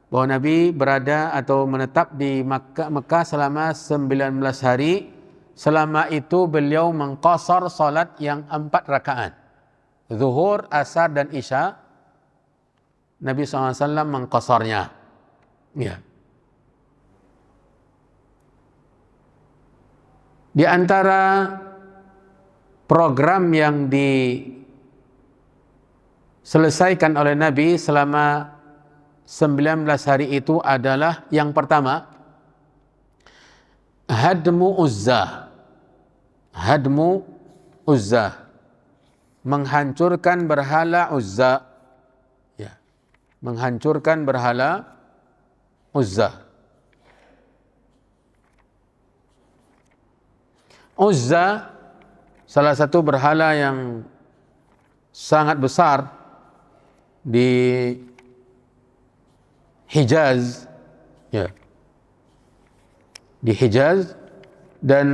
bahwa Nabi berada atau menetap di Mekah selama 19 hari. Selama itu beliau mengqasar salat yang 4 rakaat. Zuhur, asar dan isya. Nabi SAW mengqasarnya. Ya. Di antara program yang diselesaikan oleh Nabi selama 19 hari itu adalah yang pertama, hadmu Uzzah. Hadmu Uzzah, menghancurkan berhala Uzzah, ya, menghancurkan berhala Uzzah. Uzza, salah satu berhala yang sangat besar di Hijaz, ya, di Hijaz, dan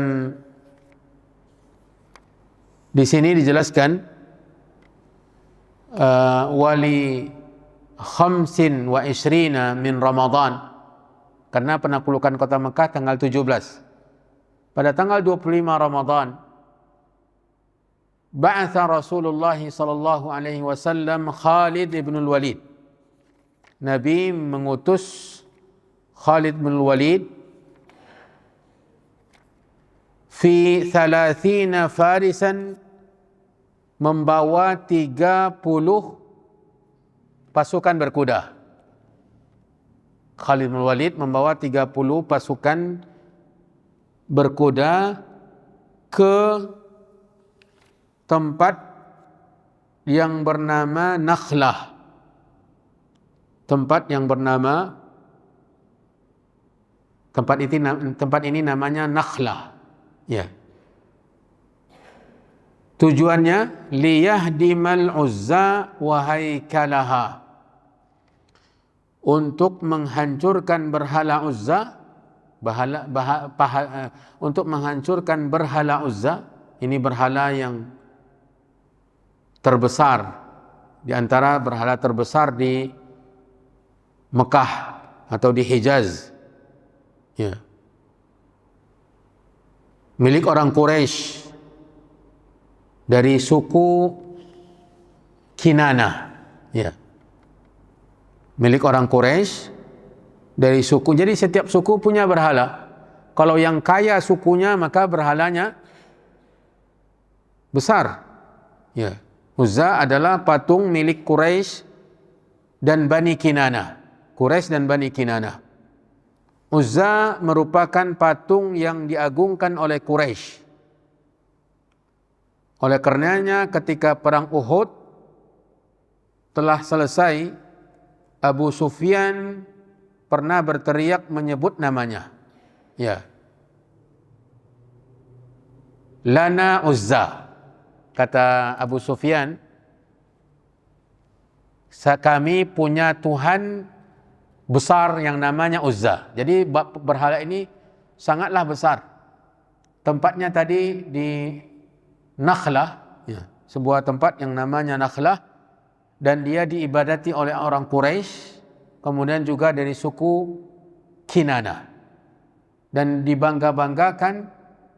di sini dijelaskan wali khamsin wa ishrina min Ramadan, karena penaklukan kota Mekah tanggal 17. Pada tanggal 25 Ramadan, ba'atha Rasulullah sallallahu alaihi wasallam Khalid ibn al-Walid. Nabi mengutus Khalid bin Walid fi 30 farisan, membawa 30 pasukan berkuda. Khalid bin Walid membawa 30 pasukan berkuda ke tempat yang bernama Nakhlah. Tempat ini namanya Nakhlah. Ya. Tujuannya liyahdimal Uzza wa haikalaha, untuk menghancurkan berhala Uzza, untuk menghancurkan berhala Uzza. Ini berhala yang terbesar di antara berhala terbesar di Mekah atau di Hijaz. Ya. Milik orang Quraisy dari suku Kinana. Ya. Milik orang Quraisy dari suku. Jadi setiap suku punya berhala. Kalau yang kaya sukunya, maka berhalanya besar. Ya. Uzza adalah patung milik Quraisy dan Bani Kinana. Quraisy dan Bani Kinana. Uzza merupakan patung yang diagungkan oleh Quraisy. Oleh karenanya ketika perang Uhud telah selesai, Abu Sufyan pernah berteriak menyebut namanya. Ya. Lana Uzza. Kata Abu Sufyan, kami punya Tuhan besar yang namanya Uzza. Jadi berhala ini sangatlah besar. Tempatnya tadi di Nakhlah, ya, sebuah tempat yang namanya Nakhlah, dan dia diibadati oleh orang Quraisy, kemudian juga dari suku Kinana, dan dibangga-banggakan,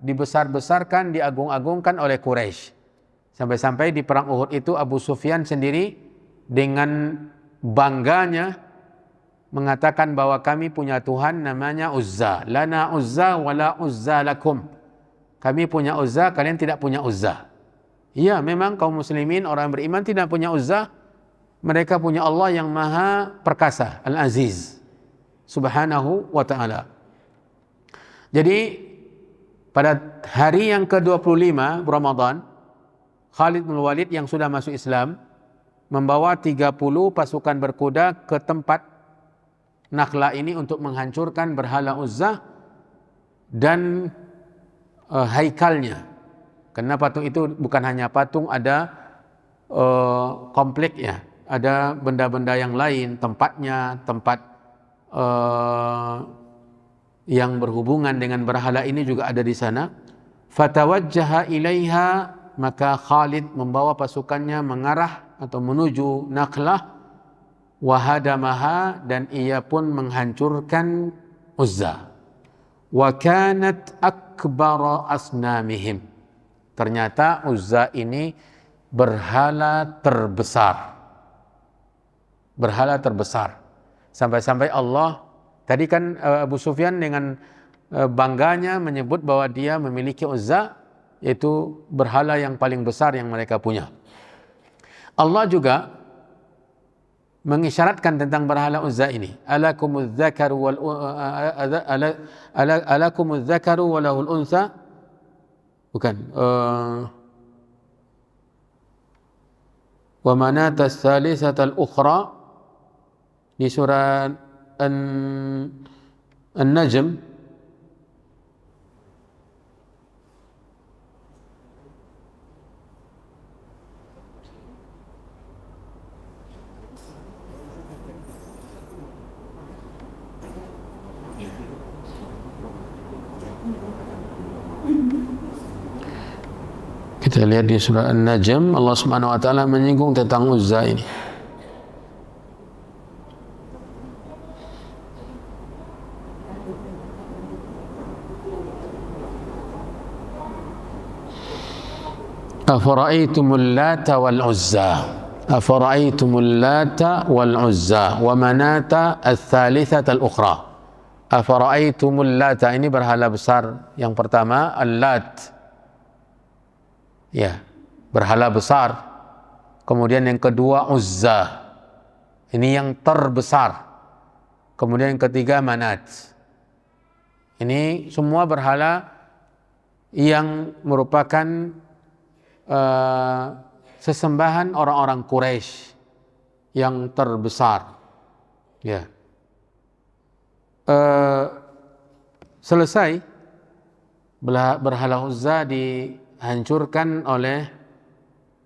dibesar-besarkan, diagung-agungkan oleh Quraisy. Sampai-sampai di perang Uhud itu Abu Sufyan sendiri dengan bangganya mengatakan bahwa kami punya Tuhan namanya Uzza. Lana Uzza wala Uzza lakum. Kami punya Uzza, kalian tidak punya Uzza. Iya, memang kaum muslimin, orang beriman tidak punya Uzza. Mereka punya Allah yang maha perkasa, Al-Aziz subhanahu wa ta'ala. Jadi pada hari yang ke-25 Ramadan, Khalid bin Walid yang sudah masuk Islam membawa 30 pasukan berkuda ke tempat Nakhlah ini untuk menghancurkan berhala Uzza dan haikalnya. Karena patung itu bukan hanya patung, ada kompleknya, ada benda-benda yang lain, tempatnya, tempat yang berhubungan dengan berhala ini juga ada di sana. Fatawajjaha ilaiha, maka Khalid membawa pasukannya mengarah atau menuju Nakhlah, wahadamaha, dan ia pun menghancurkan Uzza. Wa kanat akbara asnamihim. Ternyata Uzza ini berhala terbesar. Berhala terbesar. Sampai-sampai Allah, tadi kan Abu Sufyan dengan bangganya menyebut bahwa dia memiliki Uzza, yaitu berhala yang paling besar yang mereka punya. Allah juga mengisyaratkan tentang berhala Uzza ini. Alakumuz zakaru wa lahul unsa. Bukan. Wa manatas salisatal ukhra di surah An-Najm. Kita lihat di surah An-Najm, Allah Subhanahu wa taala menyinggung tentang Uzza ini. Afara'aitumul Lata wal Uzza. Afara'aitumul Lata wal Uzza wa Manata ats-tsalitsata al-ukhra. Afara'aitumul Lata, ini berhala besar. Yang pertama Al-Lat. Ya, berhala besar. Kemudian yang kedua Uzza. Ini yang terbesar. Kemudian yang ketiga Manat. Ini semua berhala yang merupakan sesembahan orang-orang Quraisy yang terbesar. Ya. Selesai berhala Uzza dihancurkan oleh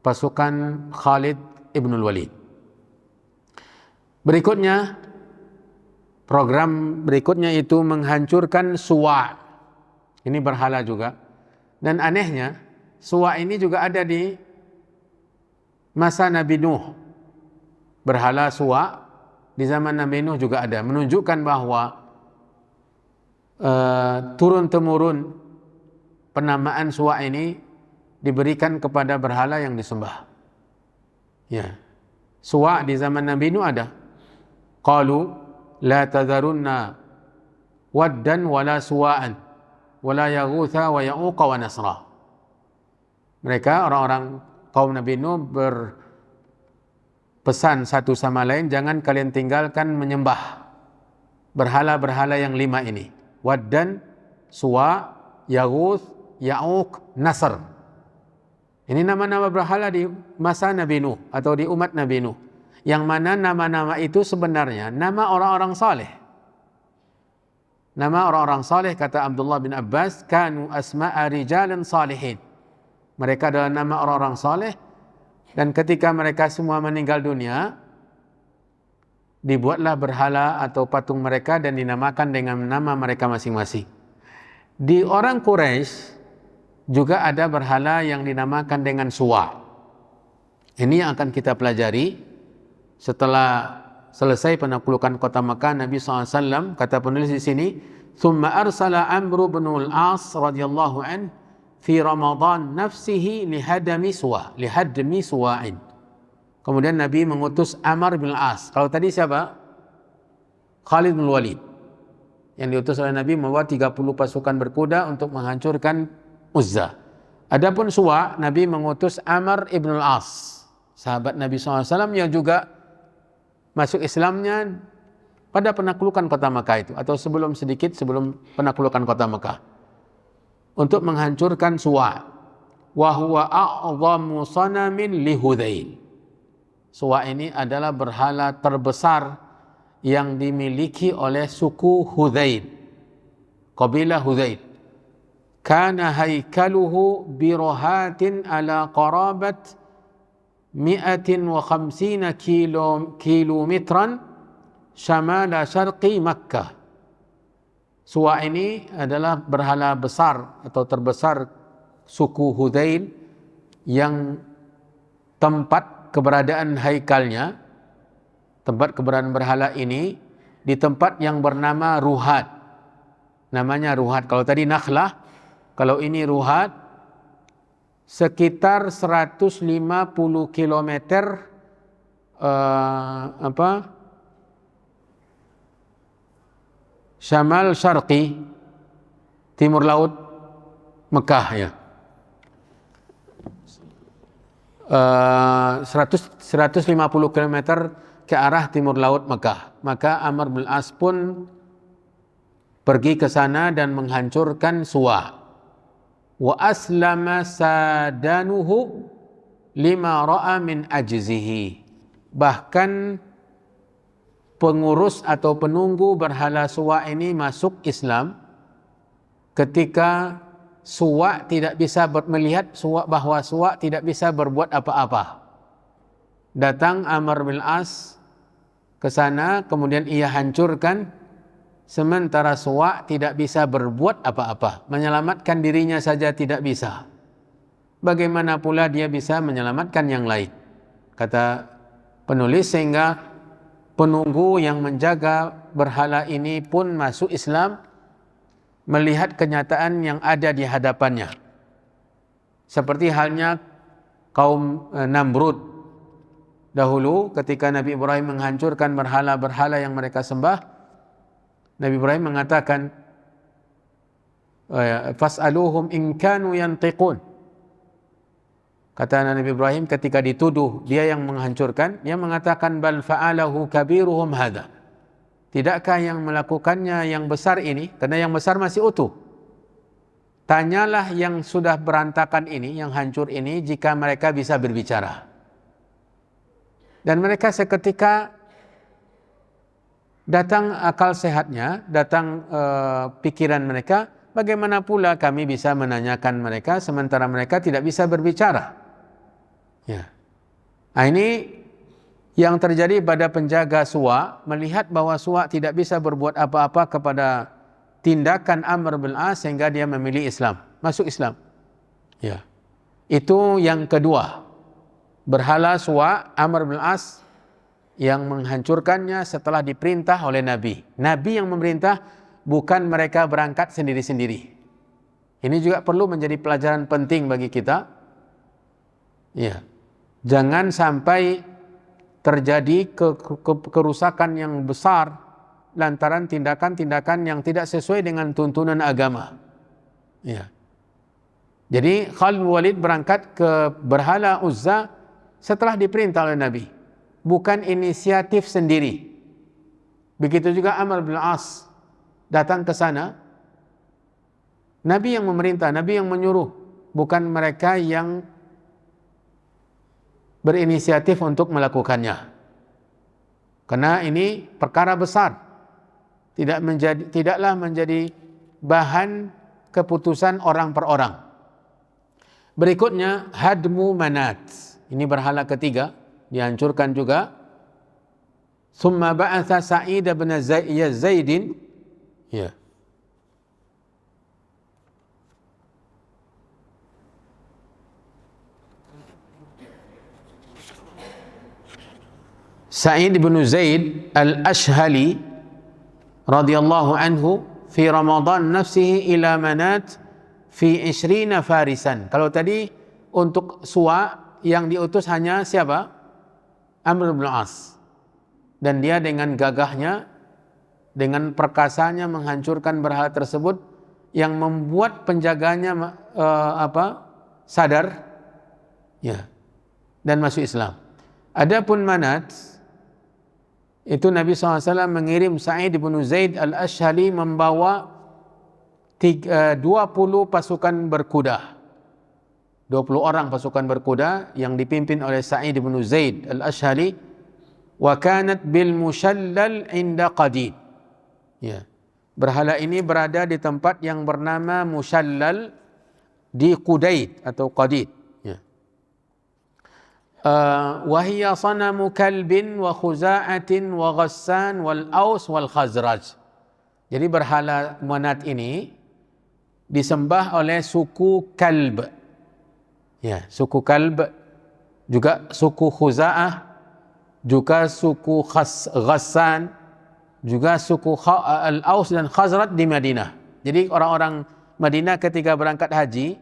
pasukan Khalid ibn Walid. Berikutnya, program berikutnya itu menghancurkan Suwa'. Ini berhala juga. Dan anehnya, Suwa' ini juga ada di masa Nabi Nuh. Berhala Suwa' di zaman Nabi Nuh juga ada, menunjukkan bahwa turun-temurun penamaan Suwa' ini diberikan kepada berhala yang disembah. Ya. Suwa' di zaman Nabi Nuh ada. Qalu la tadharunna waddan wala suwa'an wala yaghutha wa ya'uqa wa nasra. Mereka orang-orang kaum Nabi Nuh berpesan satu sama lain, jangan kalian tinggalkan menyembah berhala-berhala yang 5 ini. Waddan, Suwa', Yaghuth, Ya'uq, Nasr. Ini nama-nama berhala di masa Nabi Nuh atau di umat Nabi Nuh. Yang mana nama-nama itu sebenarnya nama orang-orang saleh. Nama orang-orang saleh, kata Abdullah bin Abbas, kanu asma'a rijalan salihin. Mereka adalah nama orang-orang saleh, dan ketika mereka semua meninggal dunia, dibuatlah berhala atau patung mereka dan dinamakan dengan nama mereka masing-masing. Di orang Quraisy juga ada berhala yang dinamakan dengan Suwa'. Ini yang akan kita pelajari setelah selesai penaklukan kota Makkah. Nabi SAW, kata penulis di sini, "Tsumma arsala Amr bin al-As radhiyallahu an fi Ramadan nafsihi lihadmi Suwa'in." Kemudian Nabi mengutus Amr bin al-As. Kalau tadi siapa? Khalid bin Walid. Yang diutus oleh Nabi membawa 30 pasukan berkuda untuk menghancurkan Uzza. Adapun Suwa', Nabi mengutus Amr ibn al-As, sahabat Nabi SAW yang juga masuk Islamnya pada penaklukan kota Makkah itu, atau sedikit sebelum penaklukan kota Makkah, untuk menghancurkan Suwa'. Wa huwa a'zamu sanamin li Hudzail. Suwa' ini adalah berhala terbesar yang dimiliki oleh suku Hudzail, kabilah Hudzail. Kana haikaluhu birohatin ala qarabat 150 kilometran syamala syarqi Makkah. Suwa' ini adalah berhala besar atau terbesar suku Hudzail yang tempat keberadaan haikalnya, tempat keberadaan berhala ini di tempat yang bernama Ruhat. Namanya Ruhat. Kalau tadi Nakhlah, kalau ini Ruhat, sekitar 150 kilometer Syamal Syarqi, timur laut Mekah, ya. 150 km ke arah timur laut Mekah. Maka Amr bin As pun pergi ke sana dan menghancurkan Suwa'. Wa aslama sadanuhu lima ra'a min ajzihi. Bahkan pengurus atau penunggu berhala Suwa' ini masuk Islam ketika Suwa' tidak bisa melihat bahwa Suwa' tidak bisa berbuat apa-apa. Datang Amr bin As ke sana, kemudian ia hancurkan, sementara Suwa' tidak bisa berbuat apa-apa, menyelamatkan dirinya saja tidak bisa. bagaimana pula dia bisa menyelamatkan yang lain? Kata penulis, sehingga penunggu yang menjaga berhala ini pun masuk Islam melihat kenyataan yang ada di hadapannya. Seperti halnya kaum Namrud dahulu ketika Nabi Ibrahim menghancurkan berhala-berhala yang mereka sembah. Nabi Ibrahim mengatakan, fas'aluhum in kanu yantiqun. Kata Nabi Ibrahim ketika dituduh dia yang menghancurkan, dia mengatakan, bal fa'alahu kabiruhum hadha. Tidakkah yang melakukannya yang besar ini? Karena yang besar masih utuh. Tanyalah yang sudah berantakan ini, yang hancur ini, jika mereka bisa berbicara. Dan mereka seketika datang akal sehatnya, datang pikiran mereka, bagaimana pula kami bisa menanyakan mereka sementara mereka tidak bisa berbicara. Ya. Nah, ini yang terjadi pada penjaga Suwa, melihat bahwa Suwa tidak bisa berbuat apa-apa kepada tindakan Amr bin As sehingga dia memilih Islam, masuk Islam. Ya. Itu yang kedua. Berhala Suwa, Amr bin As yang menghancurkannya setelah diperintah oleh Nabi. Nabi yang memerintah, bukan mereka berangkat sendiri-sendiri. Ini juga perlu menjadi pelajaran penting bagi kita. Ya. Jangan sampai terjadi kerusakan yang besar lantaran tindakan-tindakan yang tidak sesuai dengan tuntunan agama. Ya. Jadi Khalid bin Walid berangkat ke berhala Uzza setelah diperintah oleh Nabi, bukan inisiatif sendiri. Begitu juga Amr bin As datang ke sana, Nabi yang memerintah, Nabi yang menyuruh, bukan mereka yang berinisiatif untuk melakukannya. Karena ini perkara besar, tidaklah menjadi bahan keputusan orang per orang. Berikutnya hadmu Manat. Ini berhala ketiga, dihancurkan juga. Summa ba'atha Sa'id bin Zaidin. Ya. Sa'id bin Zaid al-Ashhali radhiyallahu anhu fi Ramadan nafsihi ila Manat fi 20 farisan. Kalau tadi untuk Suwa yang diutus hanya siapa? Amr bin As. Dan dia dengan gagahnya, dengan perkasanya menghancurkan berhala tersebut yang membuat penjaganya sadar, ya, dan masuk Islam. Adapun Manat, itu Nabi SAW mengirim Sa'id bin Zaid al-Ashhali membawa 20 pasukan berkuda. 20 orang pasukan berkuda yang dipimpin oleh Sa'id bin Zaid al-Ashhali. Wa kanat bil mushallal inda Qadid. Ya. Berhala ini berada di tempat yang bernama Mushallal di Qudaid atau Qadid. Wahiyya sanamu kalbin wa khuza'atin wa ghassan wal aus wal khazraj. Jadi berhala Manat ini disembah oleh suku Kalb. Ya, suku Kalb, juga suku Khuza'ah, juga suku Ghassan, juga suku Al-Aus dan Khazraj di Madinah. Jadi orang-orang Madinah ketika berangkat haji,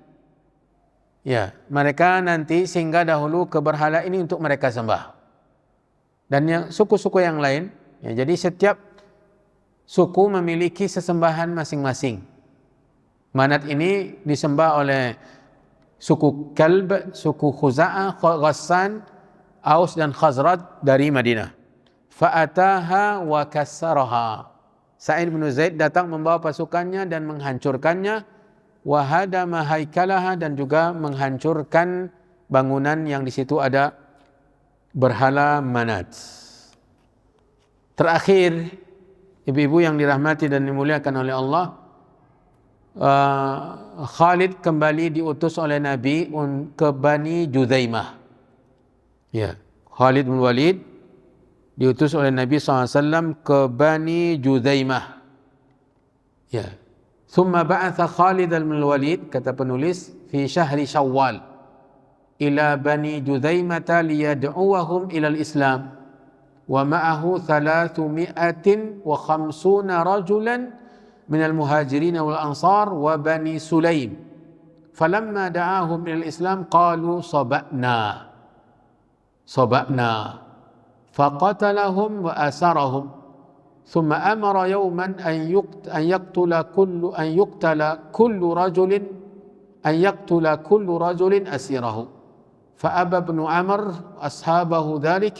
ya, mereka nanti singgah dahulu ke berhala ini untuk mereka sembah. Dan yang suku-suku yang lain, ya, jadi setiap suku memiliki sesembahan masing-masing. Manat ini disembah oleh suku Kalb, suku Khuza'ah, Ghassan, Aus dan Khazraj dari Madinah. Fa'ataha wa kassaraha. Sa'id bin Zaid datang membawa pasukannya dan menghancurkannya. Wahadama haikalaha, dan juga menghancurkan bangunan yang di situ ada berhala Manat. Terakhir, ibu-ibu yang dirahmati dan dimuliakan oleh Allah, Khalid kembali diutus oleh Nabi ke Bani Judzaimah. Ya, Khalid bin Walid diutus oleh Nabi SAW ke Bani Judzaimah. Ya. Thumma ba'atha Khalid bin Walid, kata penulis, fi syahri Syawal. ila Bani Juzaimah liyad'uwahum ila al-Islam wa ma'ahu 350 rajulan min al-muhajirin wal ansar wa Bani Sulaim. Falamma da'ahum ila al-Islam qalu saba'na faqatalahum wa asarahum. ثم أمر يوما أن يقتل كل رجل أسيره فأبى ابن عمرو أصحابه ذلك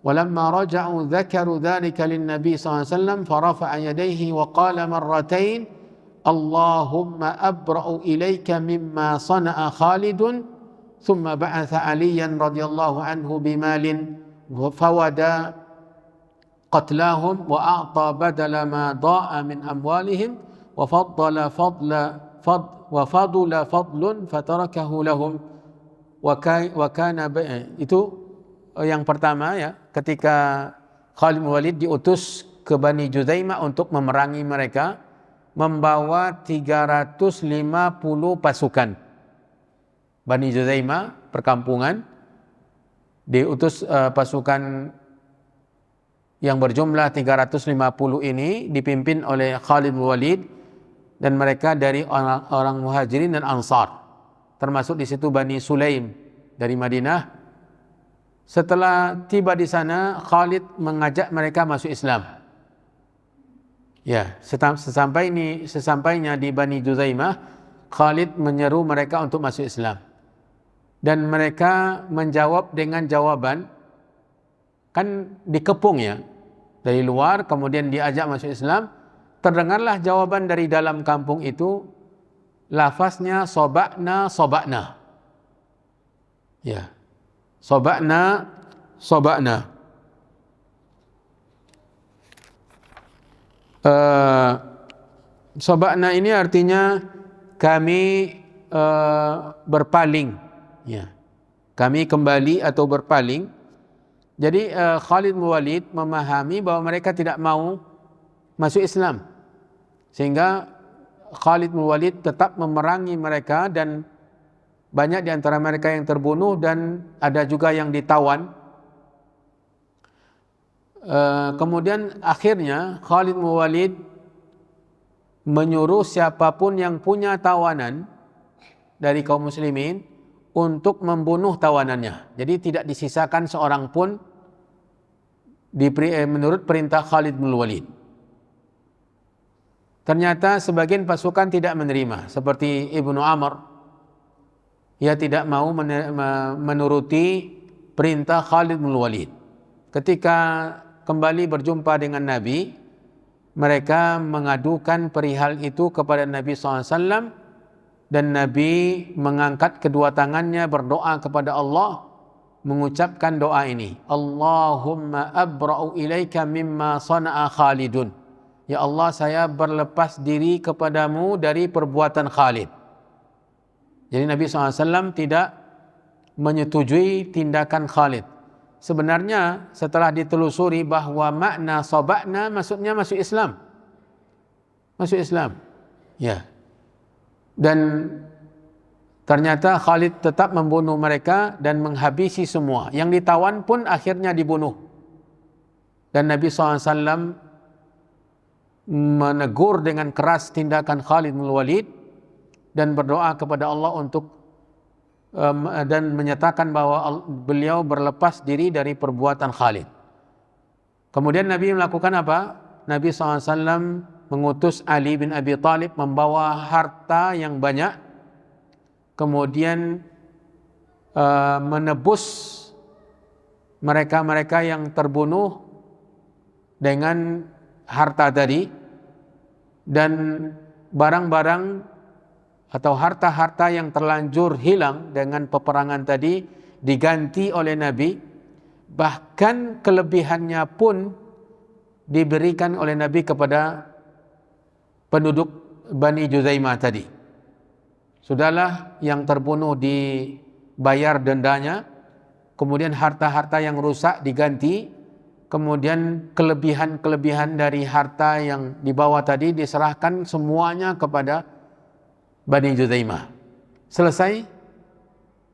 ولما رجعوا ذكروا ذلك للنبي صلى الله عليه وسلم فرفع يديه وقال مرتين اللهم أبرأ إليك مما صنع خالد ثم بعث عليا رضي الله عنه بمال فودى قتلاهم وأعطى بدل ما ضاع من أموالهم وفضل فضل فتركه لهم وكان itu yang pertama ya, ketika Khalid bin Walid diutus ke Bani Juzaimah untuk memerangi mereka, membawa 350 pasukan. Bani Juzaimah perkampungan diutus pasukan yang berjumlah 350 ini dipimpin oleh Khalid bin Walid, dan mereka dari orang Muhajirin dan Ansar, termasuk di situ Bani Sulaim dari Madinah. Setelah tiba di sana, Khalid mengajak mereka masuk Islam. Ya, sesampainya di Bani Juzaimah, Khalid menyeru mereka untuk masuk Islam. Dan mereka menjawab dengan jawaban, kan dikepung ya, dari luar, kemudian diajak masuk Islam. Terdengarlah jawaban dari dalam kampung itu, lafaznya soba'na. Ya, soba'na. Soba'na ini artinya kami berpaling. Ya, kami kembali atau berpaling. Jadi Khalid bin Walid memahami bahwa mereka tidak mau masuk Islam, sehingga Khalid bin Walid tetap memerangi mereka, dan banyak di antara mereka yang terbunuh dan ada juga yang ditawan. Kemudian akhirnya Khalid bin Walid menyuruh siapapun yang punya tawanan dari kaum muslimin untuk membunuh tawanannya. Jadi tidak disisakan seorang pun menurut perintah Khalid bin Walid. Ternyata sebagian pasukan tidak menerima, seperti Ibnu Amr. Ia tidak mau menuruti perintah Khalid bin Walid. Ketika kembali berjumpa dengan Nabi, mereka mengadukan perihal itu kepada Nabi SAW, dan Nabi mengangkat kedua tangannya berdoa kepada Allah, mengucapkan doa ini, Allahumma abra'u ilaika mimma sana'a Khalidun. Ya Allah, saya berlepas diri kepadamu dari perbuatan Khalid. Jadi Nabi SAW tidak menyetujui tindakan Khalid. Sebenarnya setelah ditelusuri bahwa makna soba'na maksudnya masuk Islam. Masuk Islam. Ya. Dan ternyata Khalid tetap membunuh mereka dan menghabisi semua. Yang ditawan pun akhirnya dibunuh. Dan Nabi SAW menegur dengan keras tindakan Khalid bin Walid dan berdoa kepada Allah untuk dan menyatakan bahwa beliau berlepas diri dari perbuatan Khalid. Kemudian Nabi melakukan apa? Nabi SAW mengutus Ali bin Abi Thalib membawa harta yang banyak, kemudian menebus mereka-mereka yang terbunuh dengan harta tadi, dan barang-barang atau harta-harta yang terlanjur hilang dengan peperangan tadi diganti oleh Nabi. Bahkan kelebihannya pun diberikan oleh Nabi kepada penduduk Bani Juzaimah tadi. Sudahlah, yang terbunuh dibayar dendanya, kemudian harta-harta yang rusak diganti, kemudian kelebihan-kelebihan dari harta yang dibawa tadi diserahkan semuanya kepada Bani Juzaimah. Selesai,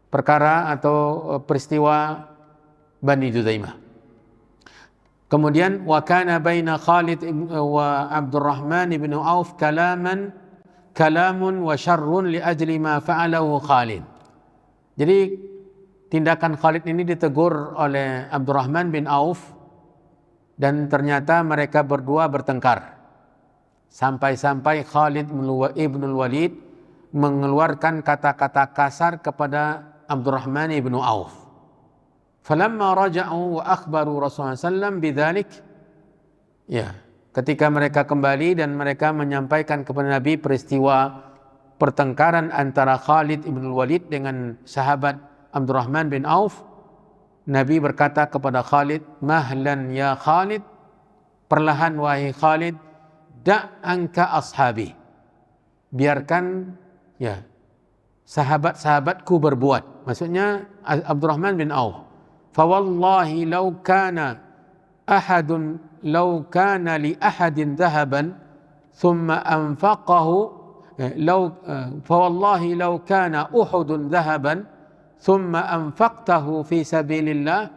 perkara atau peristiwa Bani Juzaimah. Kemudian wa kana baina Khalid wa Abdurrahman bin Auf kalamun wa syarrun li ajli ma fa'alahu Khalid. Jadi tindakan Khalid ini ditegur oleh Abdurrahman bin Auf dan ternyata mereka berdua bertengkar. Sampai-sampai Khalid ibn Walid mengeluarkan kata-kata kasar kepada Abdurrahman bin Auf. Falamma raja'u wa akhbaru Rasulullah sallallahu bidzalik, ya, ketika mereka kembali dan mereka menyampaikan kepada Nabi peristiwa pertengkaran antara Khalid ibn Walid dengan sahabat Abdurrahman bin Auf, Nabi berkata kepada Khalid, mahlan ya Khalid, perlahan wahai Khalid, da'anka ashabi, biarkan ya sahabat-sahabatku berbuat. Maksudnya Abdurrahman bin Auf, fawallahi law kana li ahadin dhahaban thumma anfaqahu fawallahi law kana Uhudun dhahaban thumma anfaqtahu fi sabilillah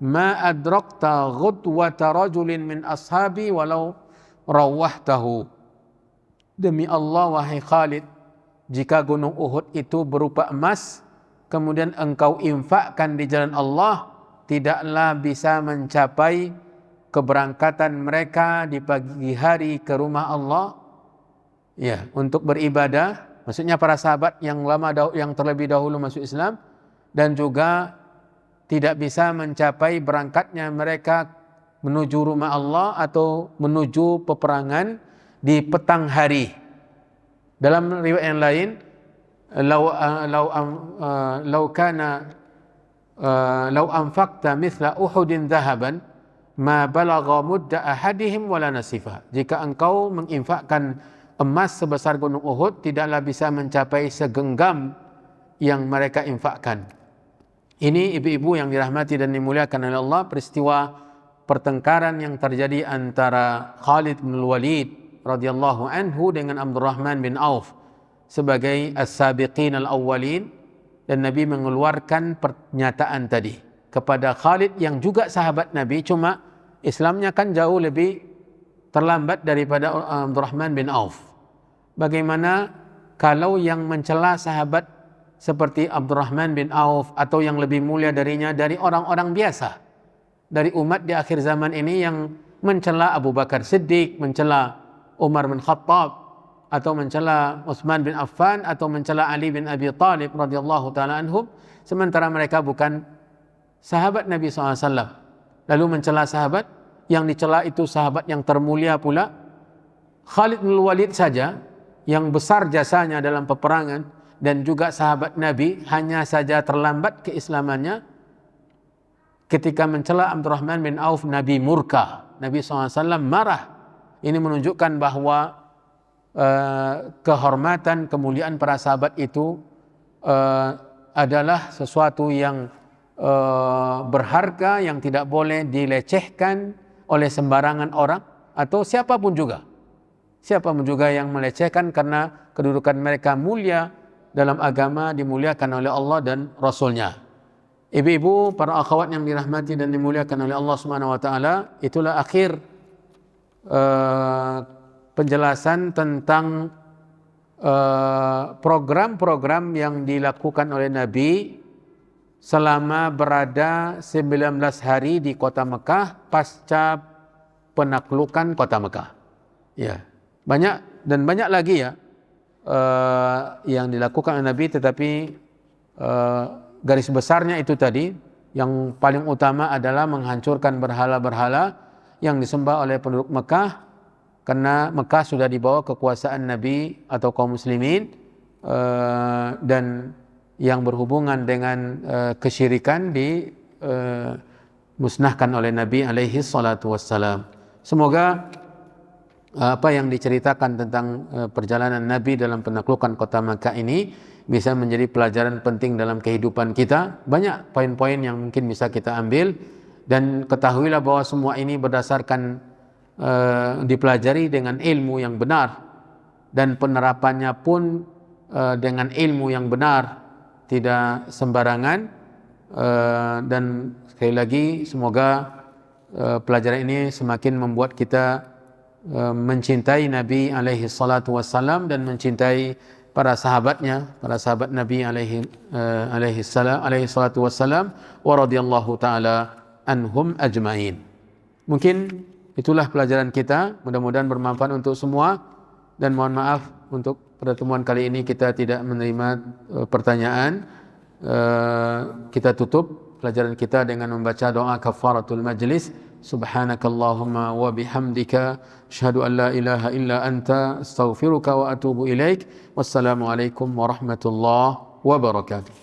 ma adrakta ghudwata rajulin min ashabi walau rawahtahu. Demi Allah wahai Khalid, jika gunung Uhud itu berupa emas kemudian engkau infakkan di jalan Allah, tidaklah bisa mencapai keberangkatan mereka di pagi hari ke rumah Allah, ya, untuk beribadah. Maksudnya para sahabat yang terlebih dahulu masuk Islam, dan juga tidak bisa mencapai berangkatnya mereka menuju rumah Allah atau menuju peperangan di petang hari. Dalam riwayat yang lain, law anfaqta mithla Uhudin dhahaban ma balagha mudda ahadihim wala nasifa. Jika engkau menginfakkan emas sebesar gunung Uhud, tidaklah bisa mencapai segenggam yang mereka infakkan. Ini ibu-ibu yang dirahmati dan dimuliakan oleh Allah, peristiwa pertengkaran yang terjadi antara Khalid bin Walid radhiyallahu anhu dengan Abdurrahman bin Auf sebagai as-sabiqin al-awwalin, dan Nabi mengeluarkan pernyataan tadi kepada Khalid yang juga sahabat Nabi, cuma Islamnya kan jauh lebih terlambat daripada Abdurrahman bin Auf. Bagaimana kalau yang mencela sahabat seperti Abdurrahman bin Auf atau yang lebih mulia darinya dari orang-orang biasa, dari umat di akhir zaman ini yang mencela Abu Bakar Siddiq, mencela Umar bin Khattab, atau mencela Utsman bin Affan, atau mencela Ali bin Abi Thalib radhiyallahu taala anhum, sementara mereka bukan sahabat Nabi SAW. Lalu mencela sahabat, yang dicela itu sahabat yang termulia pula. Khalid bin Walid saja yang besar jasanya dalam peperangan dan juga sahabat Nabi, hanya saja terlambat keislamannya. Ketika mencela Abdurrahman bin Auf, Nabi murka, Nabi SAW marah. Ini menunjukkan bahwa kehormatan, kemuliaan para sahabat itu adalah sesuatu yang berharga, yang tidak boleh dilecehkan oleh sembarangan orang atau siapapun juga. Siapapun juga yang melecehkan, karena kedudukan mereka mulia dalam agama, dimuliakan oleh Allah dan Rasulnya. Ibu-ibu, para akhwat yang dirahmati dan dimuliakan oleh Allah Subhanahu wa taala, itulah akhir penjelasan tentang program-program yang dilakukan oleh Nabi selama berada 19 hari di kota Mekah pasca penaklukan kota Mekah. Ya, banyak lagi ya yang dilakukan oleh Nabi, tetapi garis besarnya itu tadi. Yang paling utama adalah menghancurkan berhala-berhala yang disembah oleh penduduk Mekah, karena Mekah sudah di bawah kekuasaan Nabi atau kaum muslimin, dan yang berhubungan dengan kesyirikan dimusnahkan oleh Nabi alaihi salatu wassalam. Semoga apa yang diceritakan tentang perjalanan Nabi dalam penaklukan kota Mekah ini bisa menjadi pelajaran penting dalam kehidupan kita. Banyak poin-poin yang mungkin bisa kita ambil, dan ketahuilah bahwa semua ini berdasarkan dipelajari dengan ilmu yang benar, dan penerapannya pun dengan ilmu yang benar. tidak sembarangan, dan sekali lagi semoga pelajaran ini semakin membuat kita mencintai Nabi alaihi salatu wassalam dan mencintai para sahabatnya, para sahabat Nabi alaihi salatu wassalam wa radhiyallahu taala anhum ajmain. Mungkin itulah pelajaran kita, mudah-mudahan bermanfaat untuk semua, dan mohon maaf untuk pertemuan kali ini kita tidak menerima pertanyaan. Kita tutup pelajaran kita dengan membaca doa kafaratul majlis. Subhanakallahumma wa bihamdika asyhadu an la ilaha illa anta astaghfiruka wa atubu ilaik. Wassalamu alaikum warahmatullahi wabarakatuh.